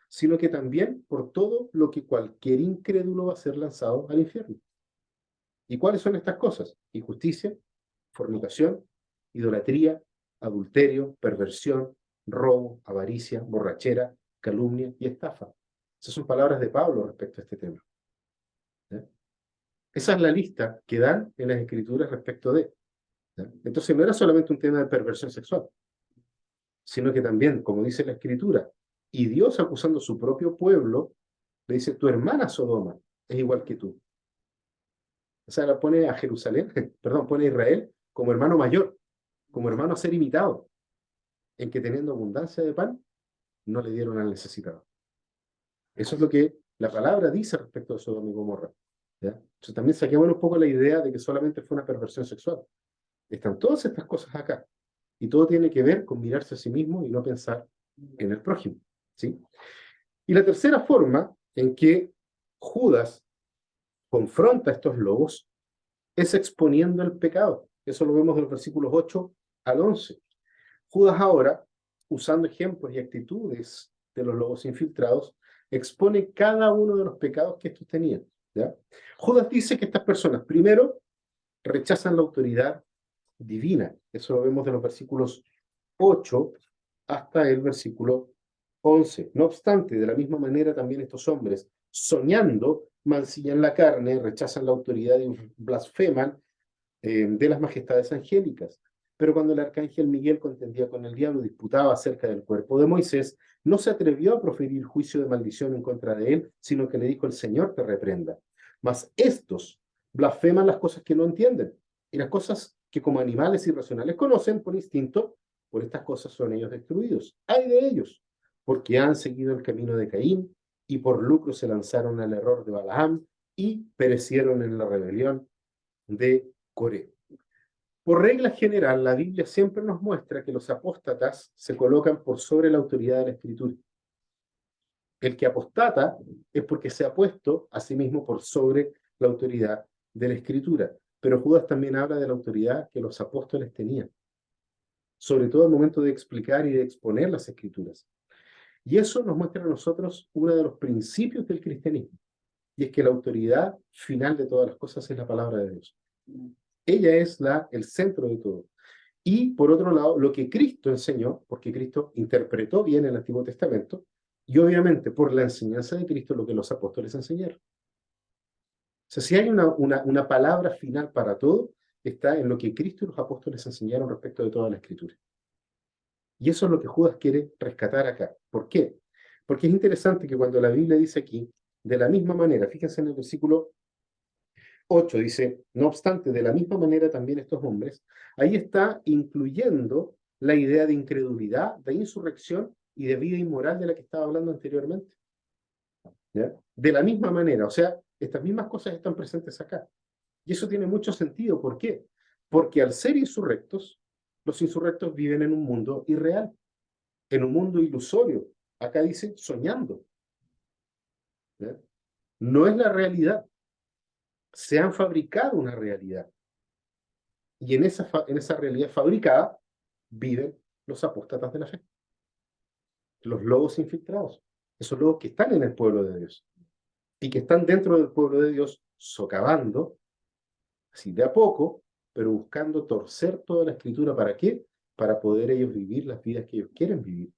S1: sino que también por todo lo que cualquier incrédulo va a ser lanzado al infierno. ¿Y cuáles son estas cosas? Injusticia, fornicación, idolatría, adulterio, perversión, robo, avaricia, borrachera, calumnia y estafa. Esas son palabras de Pablo respecto a este tema. ¿Ya? Esa es la lista que dan en las Escrituras respecto de. ¿Ya? Entonces no era solamente un tema de perversión sexual, sino que también, como dice la Escritura, y Dios acusando a su propio pueblo, le dice, tu hermana Sodoma es igual que tú. O sea, la pone a Jerusalén, perdón, pone a Israel como hermano mayor, como hermano a ser imitado, en que teniendo abundancia de pan, no le dieron al necesitado. Eso es lo que la palabra dice respecto de Sodoma y Gomorra. ¿Ya? Entonces también saquemos un poco la idea de que solamente fue una perversión sexual. Están todas estas cosas acá. Y todo tiene que ver con mirarse a sí mismo y no pensar en el prójimo. ¿Sí? Y la tercera forma en que Judas confronta a estos lobos es exponiendo el pecado. Eso lo vemos de los versículos 8 al 11. Judas ahora, usando ejemplos y actitudes de los lobos infiltrados, expone cada uno de los pecados que estos tenían. ¿Ya? Judas dice que estas personas, primero, rechazan la autoridad divina. Eso lo vemos de los versículos 8 hasta el versículo 11. No obstante, de la misma manera también estos hombres, soñando, mancillan la carne, rechazan la autoridad y blasfeman de las majestades angélicas. Pero cuando el arcángel Miguel contendía con el diablo y disputaba acerca del cuerpo de Moisés, no se atrevió a proferir juicio de maldición en contra de él, sino que le dijo, el Señor te reprenda. Mas estos blasfeman las cosas que no entienden, y las cosas que como animales irracionales conocen por instinto, por estas cosas son ellos destruidos. ¡Ay de ellos! Porque han seguido el camino de Caín, y por lucro se lanzaron al error de Balaam, y perecieron en la rebelión de Coré. Por regla general, la Biblia siempre nos muestra que los apóstatas se colocan por sobre la autoridad de la Escritura. El que apostata es porque se ha puesto a sí mismo por sobre la autoridad de la Escritura. Pero Judas también habla de la autoridad que los apóstoles tenían, sobre todo al momento de explicar y de exponer las Escrituras. Y eso nos muestra a nosotros uno de los principios del cristianismo, y es que la autoridad final de todas las cosas es la palabra de Dios. Ella es el centro de todo. Y por otro lado, lo que Cristo enseñó, porque Cristo interpretó bien el Antiguo Testamento, y obviamente por la enseñanza de Cristo lo que los apóstoles enseñaron. O sea, si hay una palabra final para todo, está en lo que Cristo y los apóstoles enseñaron respecto de toda la Escritura. Y eso es lo que Judas quiere rescatar acá. ¿Por qué? Porque es interesante que cuando la Biblia dice aquí, de la misma manera, fíjense en el versículo 8 dice, no obstante, de la misma manera también estos hombres, ahí está incluyendo la idea de incredulidad, de insurrección y de vida inmoral de la que estaba hablando anteriormente. ¿Ya? De la misma manera, o sea, estas mismas cosas están presentes acá. Y eso tiene mucho sentido. ¿Por qué? Porque al ser insurrectos, los insurrectos viven en un mundo irreal, en un mundo ilusorio. Acá dice soñando. ¿Ya? No es la realidad. Se han fabricado una realidad. Y en esa realidad fabricada viven los apóstatas de la fe, los lobos infiltrados, esos lobos que están en el pueblo de Dios y que están dentro del pueblo de Dios socavando, así de a poco, pero buscando torcer toda la escritura. ¿Para qué? Para poder ellos vivir las vidas que ellos quieren vivir,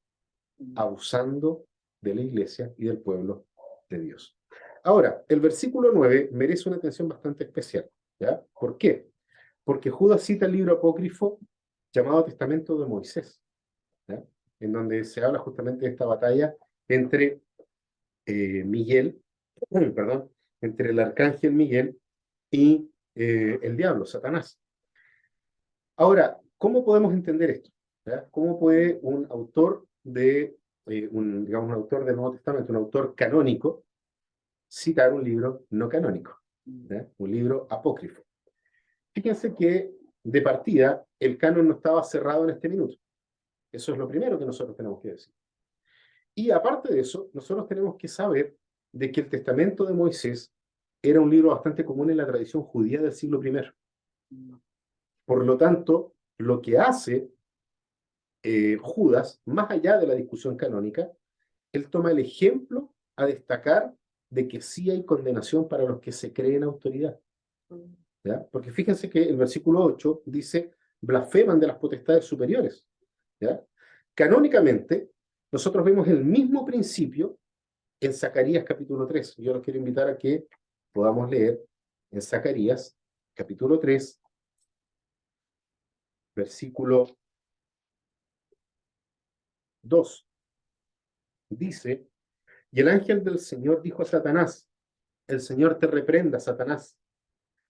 S1: abusando de la iglesia y del pueblo de Dios. Ahora, el versículo 9 merece una atención bastante especial. ¿Ya? ¿Por qué? Porque Judas cita el libro apócrifo llamado Testamento de Moisés, ¿ya? En donde se habla justamente de esta batalla entre Miguel, perdón, entre el arcángel Miguel y el diablo, Satanás. Ahora, ¿cómo podemos entender esto? ¿Ya? ¿Cómo puede un autor de digamos, un autor del Nuevo Testamento, un autor canónico, citar un libro no canónico, ¿ya? Un libro apócrifo. Fíjense que de partida el canon no estaba cerrado en este minuto. Eso es lo primero que nosotros tenemos que decir. Y aparte de eso, nosotros tenemos que saber de que el Testamento de Moisés era un libro bastante común en la tradición judía del siglo I. Por lo tanto, lo que hace Judas, más allá de la discusión canónica, él toma el ejemplo a destacar de que sí hay condenación para los que se creen autoridad. ¿Ya? Porque fíjense que el versículo 8 dice, blasfeman de las potestades superiores. ¿Ya? Canónicamente, nosotros vemos el mismo principio en Zacarías capítulo 3. Yo los quiero invitar a que podamos leer en Zacarías capítulo 3, versículo 2. Dice, y el ángel del Señor dijo a Satanás, el Señor te reprenda, Satanás,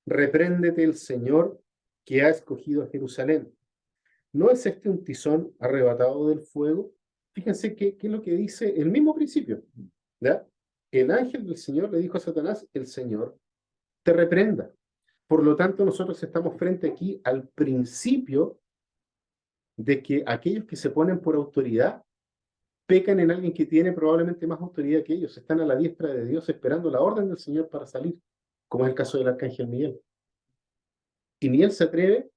S1: repréndete el Señor que ha escogido a Jerusalén. ¿No es este un tizón arrebatado del fuego? Fíjense qué es lo que dice el mismo principio. ¿Ya? El ángel del Señor le dijo a Satanás, el Señor te reprenda. Por lo tanto, nosotros estamos frente aquí al principio de que aquellos que se ponen por autoridad pecan en alguien que tiene probablemente más autoridad que ellos. Están a la diestra de Dios esperando la orden del Señor para salir, como es el caso del arcángel Miguel. Y ni él se atreve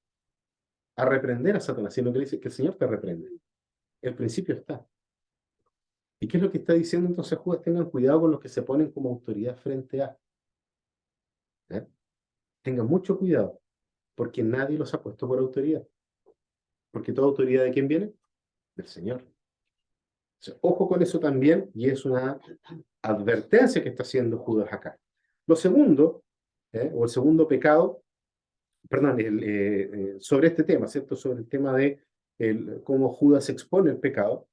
S1: a reprender a Satanás, sino que le dice que el Señor te reprende. El principio está. ¿Y qué es lo que está diciendo entonces Judas? Tengan cuidado con los que se ponen como autoridad frente a. ¿Eh? Tengan mucho cuidado, porque nadie los ha puesto por autoridad. Porque toda autoridad ¿de quién viene? Del Señor. Entonces, ojo con eso también, y es una advertencia que está haciendo Judas acá. Lo segundo, o el segundo pecado, perdón, sobre este tema, ¿cierto? Sobre el tema de cómo Judas expone el pecado.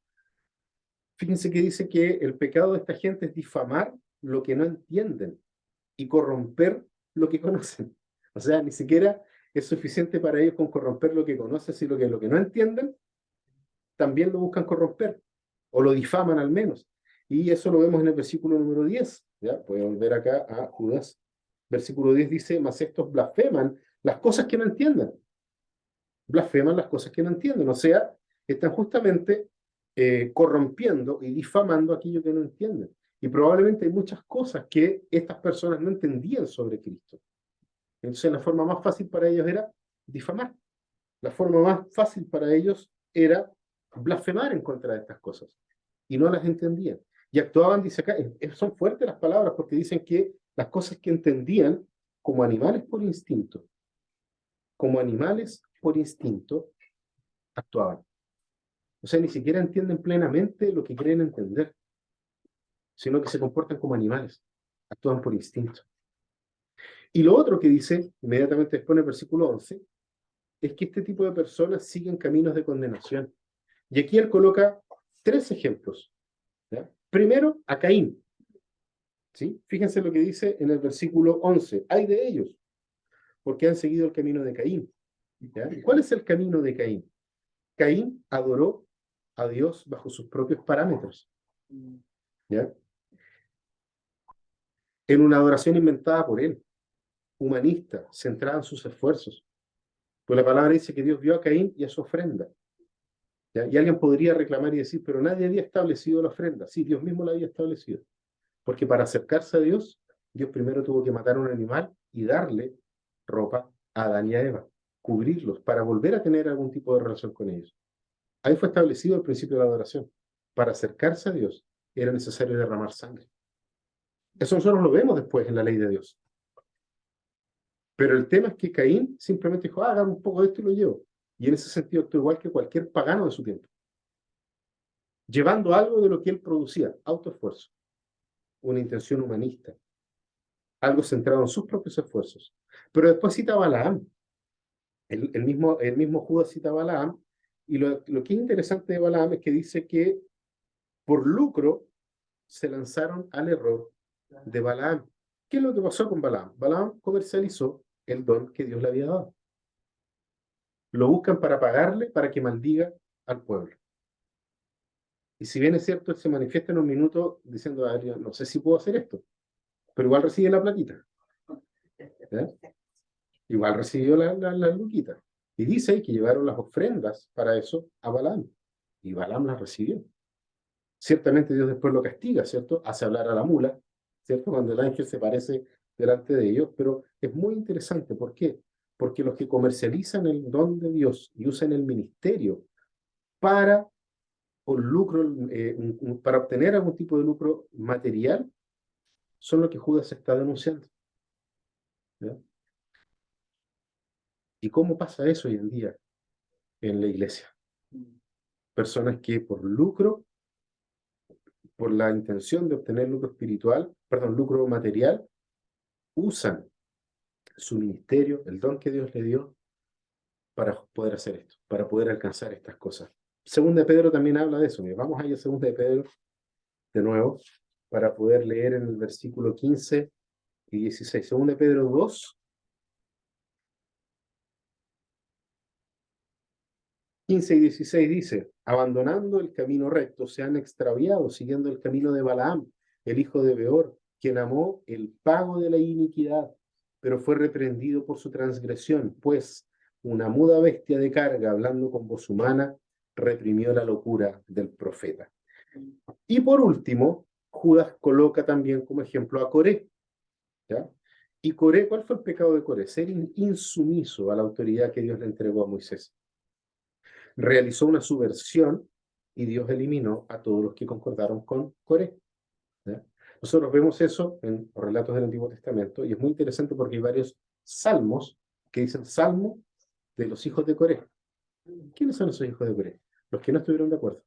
S1: Fíjense que dice que el pecado de esta gente es difamar lo que no entienden y corromper lo que conocen. O sea, ni siquiera es suficiente para ellos con corromper lo que conocen, sino que lo que no entienden también lo buscan corromper, o lo difaman al menos. Y eso lo vemos en el versículo número 10. ¿Ya? Voy a volver acá a Judas. Versículo 10 dice, mas estos blasfeman las cosas que no entienden. Blasfeman las cosas que no entienden. O sea, están justamente corrompiendo y difamando aquello que no entienden. Y probablemente hay muchas cosas que estas personas no entendían sobre Cristo. Entonces la forma más fácil para ellos era difamar. La forma más fácil para ellos era blasfemar en contra de estas cosas. Y no las entendían. Y actuaban, dice acá, son fuertes las palabras porque dicen que las cosas que entendían como animales por instinto, actuaban. O sea, ni siquiera entienden plenamente lo que creen entender, sino que se comportan como animales, actúan por instinto. Y lo otro que dice, inmediatamente después en el versículo 11, es que este tipo de personas siguen caminos de condenación. Y aquí él coloca tres ejemplos. ¿Ya? Primero, a Caín. ¿Sí? Fíjense lo que dice en el versículo 11. Hay de ellos, porque han seguido el camino de Caín. ¿Ya? ¿Cuál es el camino de Caín? Caín adoró a Dios bajo sus propios parámetros. ¿Ya? En una adoración inventada por él, humanista, centrada en sus esfuerzos. Pues la palabra dice que Dios vio a Caín y a su ofrenda. ¿Ya? Y alguien podría reclamar y decir, pero nadie había establecido la ofrenda. Sí, Dios mismo la había establecido. Porque para acercarse a Dios, Dios primero tuvo que matar a un animal y darle ropa a Adán y a Eva, cubrirlos para volver a tener algún tipo de relación con ellos. Ahí fue establecido el principio de la adoración. Para acercarse a Dios era necesario derramar sangre. Eso nosotros lo vemos después en la ley de Dios. Pero el tema es que Caín simplemente dijo, hagan un poco de esto y lo llevo. Y en ese sentido actuó igual que cualquier pagano de su tiempo. Llevando algo de lo que él producía, autoesfuerzo, una intención humanista, algo centrado en sus propios esfuerzos. Pero después cita a Balaam. El mismo Judas cita a Balaam. Y lo que es interesante de Balaam es que dice que por lucro se lanzaron al error de Balaam. ¿Qué es lo que pasó con Balaam? Balaam comercializó el don que Dios le había dado. Lo buscan para pagarle para que maldiga al pueblo. Y si bien es cierto, él se manifiesta en un minuto diciendo, "Ah, yo no sé si puedo hacer esto", pero igual recibe la platita. ¿Ya? Igual recibió la luquita. Y dice ahí que llevaron las ofrendas para eso a Balaam. Y Balaam las recibió. Ciertamente Dios después lo castiga, ¿cierto? Hace hablar a la mula, ¿cierto? Cuando el ángel se parece delante de ellos. Pero es muy interesante. ¿Por qué? Porque los que comercializan el don de Dios y usan el ministerio para, un lucro, para obtener algún tipo de lucro material, son lo que Judas está denunciando. ¿Ya? ¿Y cómo pasa eso hoy en día en la iglesia? Personas que por lucro, por la intención de obtener lucro espiritual, perdón, lucro material, usan su ministerio, el don que Dios le dio, para poder hacer esto, para poder alcanzar estas cosas. Segunda de Pedro también habla de eso. Mira, vamos a ir a Segunda de Pedro de nuevo, para poder leer en el versículo 15 y 16. Segunda de Pedro 2, 15 y 16 dice, abandonando el camino recto, se han extraviado, siguiendo el camino de Balaam, el hijo de Beor, quien amó el pago de la iniquidad, pero fue reprendido por su transgresión, pues una muda bestia de carga, hablando con voz humana, reprimió la locura del profeta. Y por último, Judas coloca también como ejemplo a Coré, ¿ya? Y Coré, ¿cuál fue el pecado de Coré? Ser insumiso a la autoridad que Dios le entregó a Moisés. Realizó una subversión y Dios eliminó a todos los que concordaron con Coré. ¿Ya? Nosotros vemos eso en los relatos del Antiguo Testamento y es muy interesante porque hay varios salmos que dicen salmo de los hijos de Coré. ¿Quiénes son esos hijos de Coré? Los que no estuvieron de acuerdo.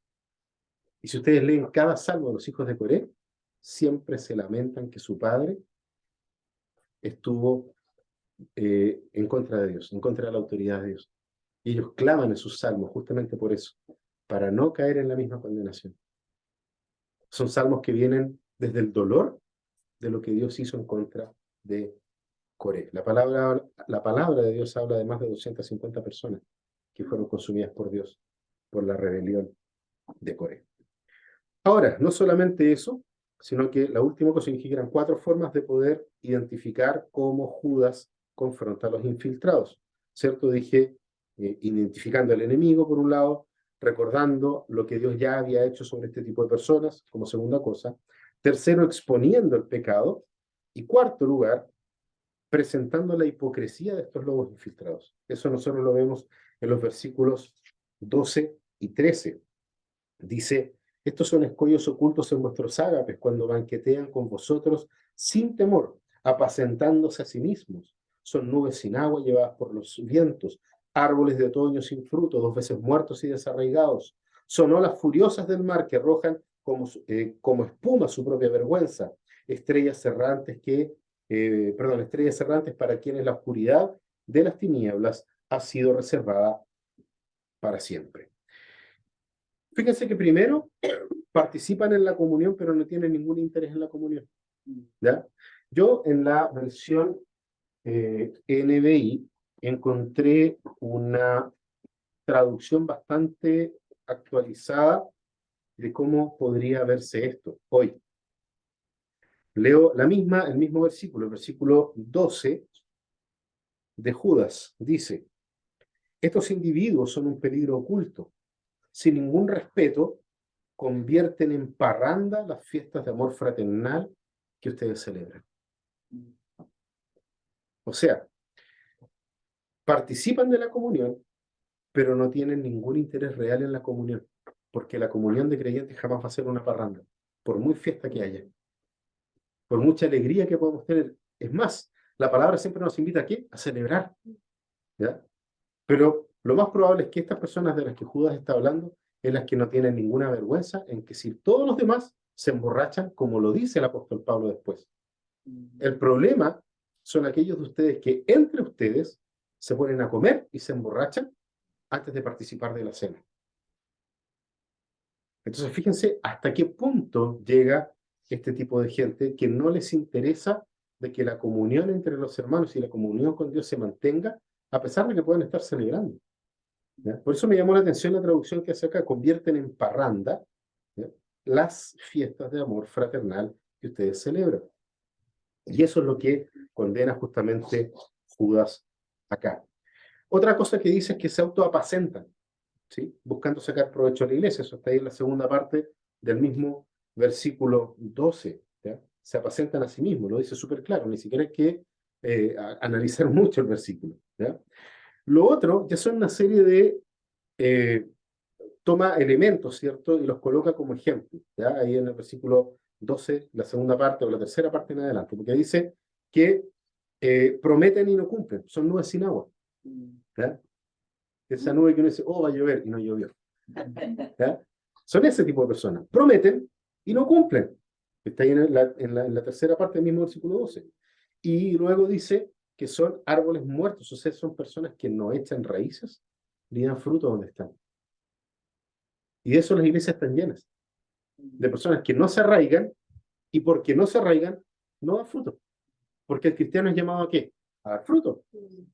S1: Y si ustedes leen cada salmo de los hijos de Coré, siempre se lamentan que su padre estuvo en contra de Dios, en contra de la autoridad de Dios. Y ellos claman en sus salmos justamente por eso, para no caer en la misma condenación. Son salmos que vienen desde el dolor de lo que Dios hizo en contra de Coré. La palabra de Dios habla de más de 250 personas que fueron consumidas por Dios por la rebelión de Coré. Ahora, no solamente eso, sino que la última cosa es que eran 4 formas de poder identificar cómo Judas confronta a los infiltrados. ¿Cierto? Dije, identificando al enemigo, por un lado, recordando lo que Dios ya había hecho sobre este tipo de personas, como segunda cosa. Tercero, exponiendo el pecado. Y cuarto lugar, presentando la hipocresía de estos lobos infiltrados. Eso nosotros lo vemos en los versículos 12 y 13. Dice, estos son escollos ocultos en vuestros ágapes cuando banquetean con vosotros sin temor, apacentándose a sí mismos. Son nubes sin agua llevadas por los vientos, árboles de otoño sin fruto, 2 veces muertos y desarraigados. Son olas furiosas del mar que arrojan como espuma su propia vergüenza. Estrellas errantes estrellas errantes para quienes la oscuridad de las tinieblas ha sido reservada para siempre. Fíjense que primero participan en la comunión, pero no tienen ningún interés en la comunión. ¿Ya? Yo en la versión NBI encontré una traducción bastante actualizada de cómo podría verse esto hoy. Leo el mismo versículo, el versículo 12 de Judas. Dice, estos individuos son un peligro oculto. Sin ningún respeto, convierten en parranda las fiestas de amor fraternal que ustedes celebran. O sea, participan de la comunión, pero no tienen ningún interés real en la comunión, porque la comunión de creyentes jamás va a ser una parranda, por muy fiesta que haya, por mucha alegría que podamos tener. Es más, la palabra siempre nos invita ¿a qué? A celebrar, ¿ya? Pero lo más probable es que estas personas de las que Judas está hablando es las que no tienen ninguna vergüenza en que si todos los demás se emborrachan, como lo dice el apóstol Pablo después. El problema son aquellos de ustedes que entre ustedes se ponen a comer y se emborrachan antes de participar de la cena. Entonces, fíjense hasta qué punto llega este tipo de gente que no les interesa de que la comunión entre los hermanos y la comunión con Dios se mantenga, a pesar de que puedan estar celebrando. ¿Ya? Por eso me llamó la atención la traducción que hace acá, convierten en parranda, ¿ya? las fiestas de amor fraternal que ustedes celebran. Y eso es lo que condena justamente Judas acá. Otra cosa que dice es que se autoapacentan, ¿sí? Buscando sacar provecho a la iglesia. Eso está ahí en la segunda parte del mismo versículo 12. ¿Ya? Se apacentan a sí mismos, lo dice súper claro, ni siquiera hay que analizar mucho el versículo. ¿Ya? Lo otro ya son una serie de toma elementos, ¿cierto? Y los coloca como ejemplo, ¿ya? Ahí en el versículo 12, la segunda parte o la tercera parte en adelante, porque dice que prometen y no cumplen, son nubes sin agua, ¿ya? Esa nube que uno dice, oh, va a llover, y no llovió, ¿ya? Son ese tipo de personas, prometen y no cumplen. Está ahí en la tercera parte del mismo versículo 12. Y luego dice que son árboles muertos, o sea, son personas que no echan raíces ni dan fruto donde están. Y de eso las iglesias están llenas, de personas que no se arraigan, y porque no se arraigan, no dan fruto. Porque el cristiano es llamado ¿a qué? A dar fruto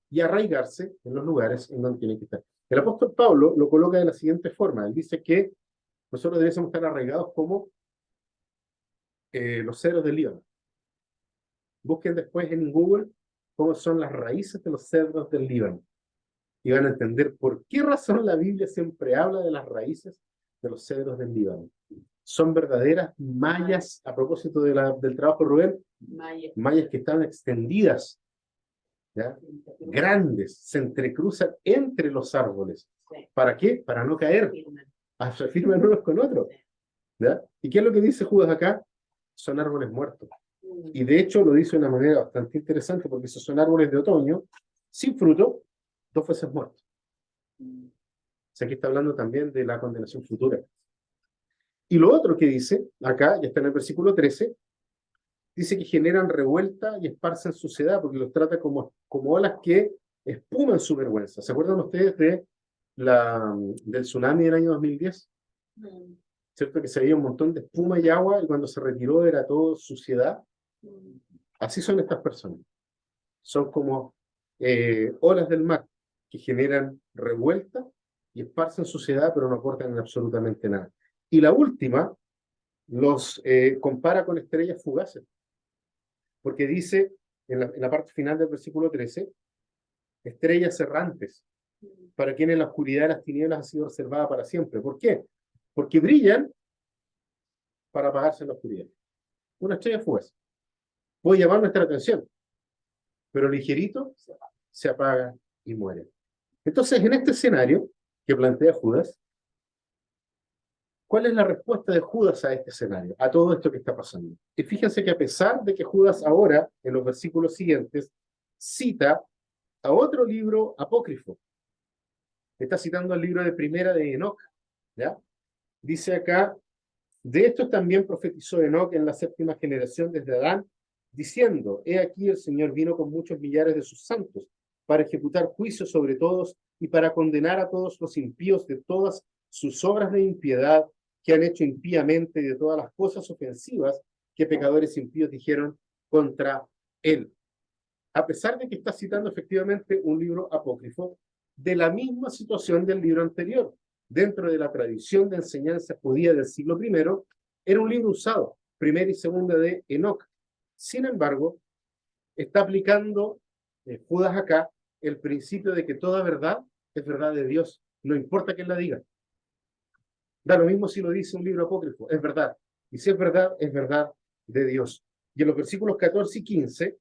S1: y a arraigarse en los lugares en donde tiene que estar. El apóstol Pablo lo coloca de la siguiente forma. Él dice que nosotros debemos estar arraigados como los cedros del Líbano. Busquen después en Google cómo son las raíces de los cedros del Líbano. Y van a entender por qué razón la Biblia siempre habla de las raíces de los cedros del Líbano. Son verdaderas mallas, a propósito del trabajo de Rubén, mallas que están extendidas, ¿ya? Grandes, se entrecruzan entre los árboles. ¿Para qué? Para no caer, se firman unos con otros. ¿Ya? ¿Y qué es lo que dice Judas acá? Son árboles muertos. Y de hecho lo dice de una manera bastante interesante, porque esos son árboles de otoño, sin fruto, 2 veces muertos. O sea, aquí está hablando también de la condenación futura. Y lo otro que dice, acá, ya está en el versículo 13, dice que generan revuelta y esparcen suciedad, porque los trata como olas que espuman su vergüenza. ¿Se acuerdan ustedes del tsunami del año 2010? ¿Cierto? Que se veía un montón de espuma y agua, y cuando se retiró era todo suciedad. Así son estas personas. Son como olas del mar que generan revuelta y esparcen suciedad, pero no aportan absolutamente nada. Y la última los compara con estrellas fugaces, porque dice en la parte final del versículo 13, estrellas errantes, para quienes la oscuridad de las tinieblas ha sido reservada para siempre. ¿Por qué? Porque brillan para apagarse en la oscuridad. Una estrella fugaz puede llamar nuestra atención, pero ligerito se apaga y muere. Entonces, en este escenario que plantea Judas, ¿cuál es la respuesta de Judas a este escenario, a todo esto que está pasando? Y fíjense que a pesar de que Judas ahora, en los versículos siguientes, cita a otro libro apócrifo, está citando el libro de Primera de Enoc, ¿ya? Dice acá, de estos también profetizó Enoc en la 7ª generación desde Adán, diciendo, he aquí el Señor vino con muchos millares de sus santos, para ejecutar juicio sobre todos y para condenar a todos los impíos de todas sus obras de impiedad que han hecho impíamente, y de todas las cosas ofensivas que pecadores impíos dijeron contra él. A pesar de que está citando efectivamente un libro apócrifo de la misma situación del libro anterior, dentro de la tradición de enseñanza judía del siglo I, era un libro usado, Primera y Segunda de Enoc. Sin embargo, está aplicando Judas acá el principio de que toda verdad es verdad de Dios, no importa quién la diga. Da lo mismo si lo dice un libro apócrifo, es verdad. Y si es verdad de Dios. Y en los versículos 14 y 15,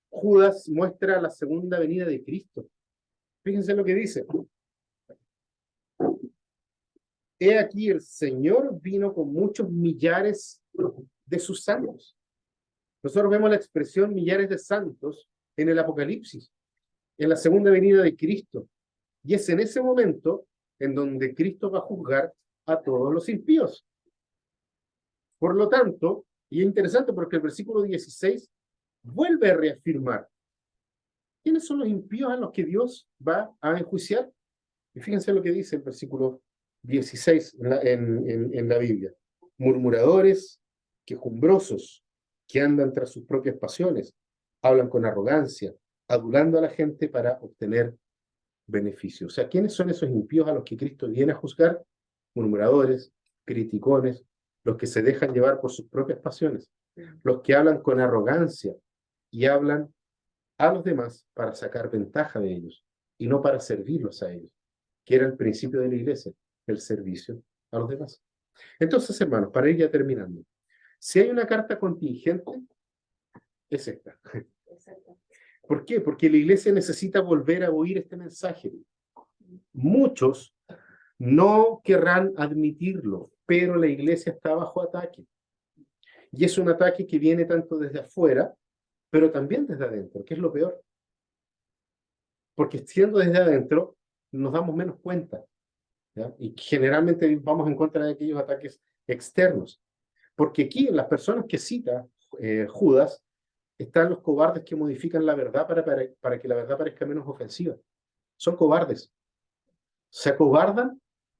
S1: Judas muestra la segunda venida de Cristo. Fíjense lo que dice. He aquí el Señor vino con muchos millares de sus santos. Nosotros vemos la expresión millares de santos en el Apocalipsis, en la segunda venida de Cristo. Y es en ese momento en donde Cristo va a juzgar a todos los impíos. Por lo tanto, y es interesante porque el versículo 16 vuelve a reafirmar quiénes son los impíos a los que Dios va a enjuiciar. Y fíjense lo que dice el versículo 16 en la Biblia. Murmuradores, quejumbrosos, que andan tras sus propias pasiones, hablan con arrogancia, adulando a la gente para obtener beneficio. O sea, ¿quiénes son esos impíos a los que Cristo viene a juzgar? Murmuradores, criticones, los que se dejan llevar por sus propias pasiones, los que hablan con arrogancia y hablan a los demás para sacar ventaja de ellos y no para servirlos a ellos, que era el principio de la iglesia, el servicio a los demás. Entonces, hermanos, para ir ya terminando, si hay una carta contingente, es esta.
S2: Exacto.
S1: ¿Por qué? Porque la iglesia necesita volver a oír este mensaje. Muchos no querrán admitirlo, pero la iglesia está bajo ataque. Y es un ataque que viene tanto desde afuera, pero también desde adentro, que es lo peor. Porque siendo desde adentro, nos damos menos cuenta, ¿ya? Y generalmente vamos en contra de aquellos ataques externos. Porque aquí, en las personas que cita Judas, están los cobardes que modifican la verdad para que la verdad parezca menos ofensiva. Son cobardes. Se acobardan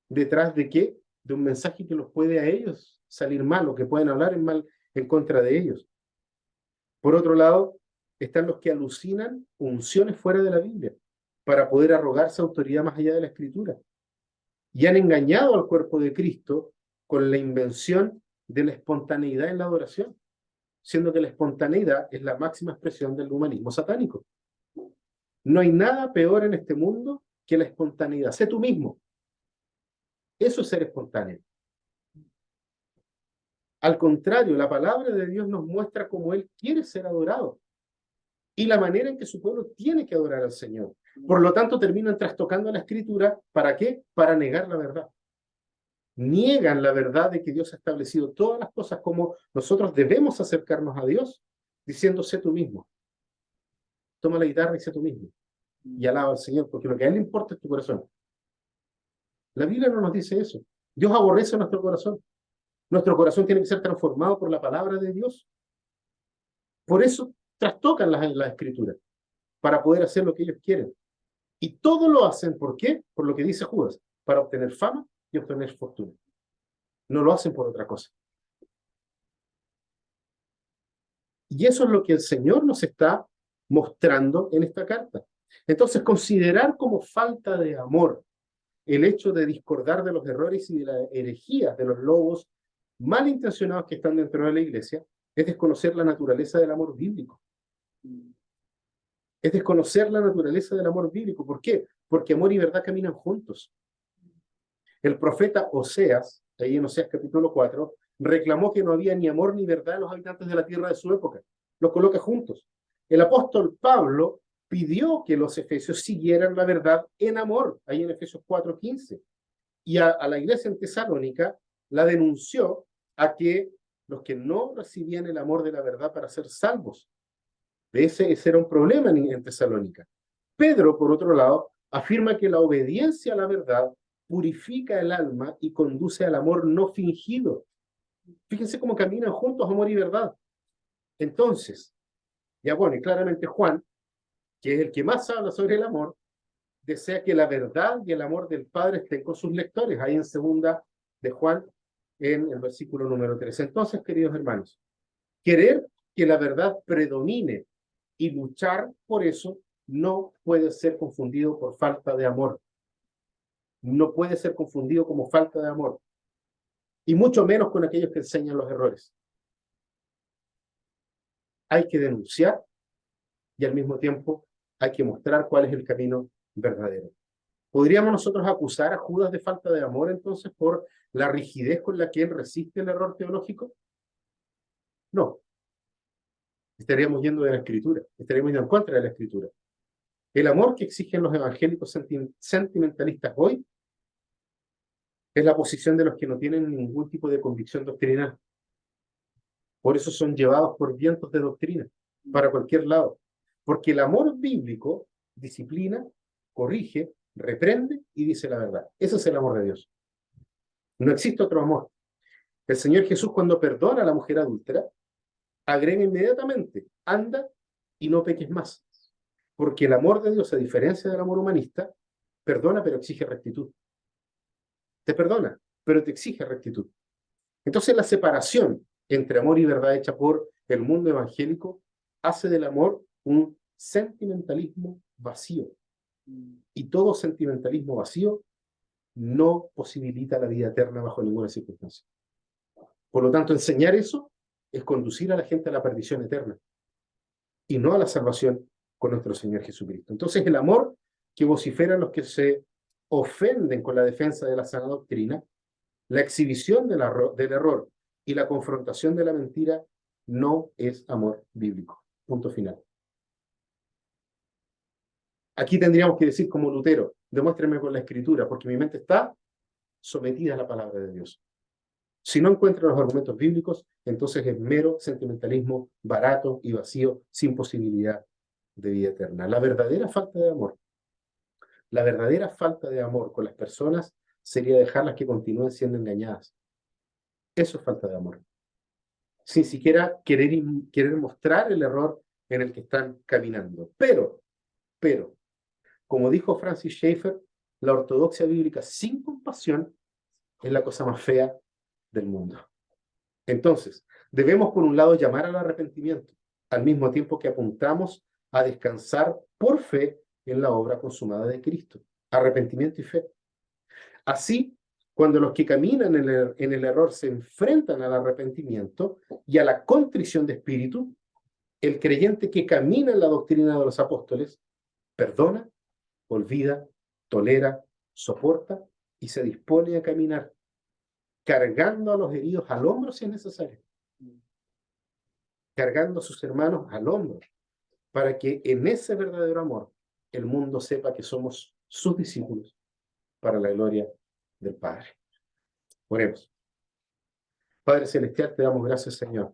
S1: detrás de qué? De un mensaje que los puede a ellos salir mal o que pueden hablar en contra de ellos. Por otro lado, están los que alucinan unciones fuera de la Biblia para poder arrogarse autoridad más allá de la Escritura. Y han engañado al cuerpo de Cristo con la invención de la espontaneidad en la adoración, siendo que la espontaneidad es la máxima expresión del humanismo satánico. No hay nada peor en este mundo que la espontaneidad. Sé tú mismo. Eso es ser espontáneo. Al contrario, la palabra de Dios nos muestra cómo Él quiere ser adorado y la manera en que su pueblo tiene que adorar al Señor. Por lo tanto, terminan trastocando la Escritura. ¿Para qué? Para negar la verdad. Niegan la verdad de que Dios ha establecido todas las cosas como nosotros debemos acercarnos a Dios, diciendo, sé tú mismo. Toma la guitarra y sé tú mismo. Y alaba al Señor, porque lo que a Él le importa es tu corazón. La Biblia no nos dice eso. Dios aborrece nuestro corazón. Nuestro corazón tiene que ser transformado por la palabra de Dios. Por eso trastocan las escrituras, para poder hacer lo que ellos quieren. Y todo lo hacen, ¿por qué? Por lo que dice Judas, para obtener fama y obtener fortuna. No lo hacen por otra cosa. Y eso es lo que el Señor nos está mostrando en esta carta. Entonces, considerar como falta de amor el hecho de discordar de los errores y de las herejías de los lobos malintencionados que están dentro de la iglesia es desconocer la naturaleza del amor bíblico. Es desconocer la naturaleza del amor bíblico. ¿Por qué? Porque amor y verdad caminan juntos. El profeta Oseas, ahí en Oseas capítulo 4, reclamó que no había ni amor ni verdad en los habitantes de la tierra de su época. Los coloca juntos. El apóstol Pablo pidió que los efesios siguieran la verdad en amor, ahí en Efesios 4:15. Y a la iglesia en Tesalónica la denunció a que los que no recibían el amor de la verdad para ser salvos. Ese era un problema en Tesalónica. Pedro, por otro lado, afirma que la obediencia a la verdad purifica el alma y conduce al amor no fingido. Fíjense cómo caminan juntos amor y verdad. Entonces, ya bueno, y claramente Juan, que es el que más habla sobre el amor, desea que la verdad y el amor del Padre estén con sus lectores, ahí en segunda de Juan, en el versículo número 3. Entonces, queridos hermanos, querer que la verdad predomine y luchar por eso no puede ser confundido por falta de amor. No puede ser confundido como falta de amor. Y mucho menos con aquellos que enseñan los errores. Hay que denunciar y al mismo tiempo hay que mostrar cuál es el camino verdadero. ¿Podríamos nosotros acusar a Judas de falta de amor entonces por la rigidez con la que él resiste el error teológico? No. Estaríamos yendo de la Escritura, estaríamos yendo en contra de la Escritura. El amor que exigen los evangélicos sentimentalistas hoy es la posición de los que no tienen ningún tipo de convicción doctrinal. Por eso son llevados por vientos de doctrina, para cualquier lado. Porque el amor bíblico disciplina, corrige, reprende y dice la verdad. Ese es el amor de Dios. No existe otro amor. El Señor Jesús, cuando perdona a la mujer adúltera, agrega inmediatamente, anda y no peques más. Porque el amor de Dios, a diferencia del amor humanista, perdona pero exige rectitud. Te perdona, pero te exige rectitud. Entonces la separación entre amor y verdad hecha por el mundo evangélico hace del amor un sentimentalismo vacío. Y todo sentimentalismo vacío no posibilita la vida eterna bajo ninguna circunstancia. Por lo tanto, enseñar eso es conducir a la gente a la perdición eterna y no a la salvación con nuestro Señor Jesucristo. Entonces, el amor que vociferan los que se ofenden con la defensa de la sana doctrina, la exhibición del error y la confrontación de la mentira no es amor bíblico. Punto final. Aquí tendríamos que decir como Lutero, demuéstreme con la Escritura, porque mi mente está sometida a la palabra de Dios. Si no encuentra los argumentos bíblicos, entonces es mero sentimentalismo barato y vacío, sin posibilidad de vida eterna. La verdadera falta de amor con las personas sería dejarlas que continúen siendo engañadas. Eso es falta de amor. Sin siquiera querer mostrar el error en el que están caminando. Pero, como dijo Francis Schaeffer, la ortodoxia bíblica sin compasión es la cosa más fea del mundo. Entonces, debemos por un lado llamar al arrepentimiento, al mismo tiempo que apuntamos a descansar por fe en la obra consumada de Cristo. Arrepentimiento y fe. Así, cuando los que caminan en el error se enfrentan al arrepentimiento y a la contrición de espíritu, el creyente que camina en la doctrina de los apóstoles perdona, olvida, tolera, soporta y se dispone a caminar, cargando a los heridos al hombro si es necesario, cargando a sus hermanos al hombro, para que en ese verdadero amor el mundo sepa que somos sus discípulos para la gloria del Padre. Oremos. Padre Celestial, te damos gracias, Señor,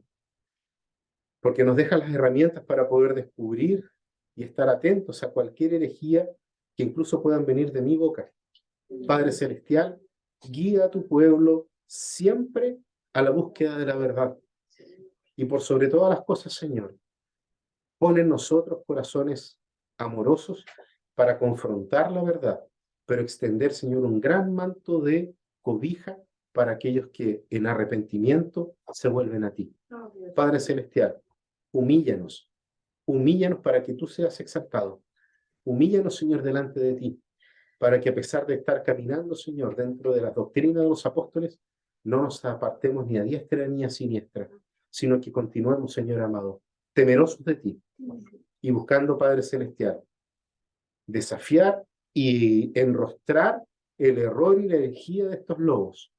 S1: porque nos dejas las herramientas para poder descubrir y estar atentos a cualquier herejía que incluso puedan venir de mi boca. Padre Celestial, guía a tu pueblo siempre a la búsqueda de la verdad. Y por sobre todas las cosas, Señor, pon en nosotros corazones amorosos para confrontar la verdad, pero extender, Señor, un gran manto de cobija para aquellos que en arrepentimiento se vuelven a ti. Padre Celestial, humíllanos para que tú seas exaltado. Humíllanos, Señor, delante de ti, para que a pesar de estar caminando, Señor, dentro de las doctrinas de los apóstoles, no nos apartemos ni a diestra ni a siniestra, sino que continuemos, Señor amado, temerosos de ti y buscando, Padre Celestial, desafiar y enrostrar el error y la herejía de estos lobos,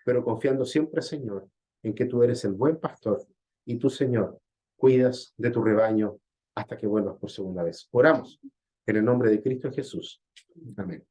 S1: pero confiando siempre, Señor, en que tú eres el buen pastor y tú, Señor, cuidas de tu rebaño hasta que vuelvas por segunda vez. Oramos en el nombre de Cristo Jesús. Amén.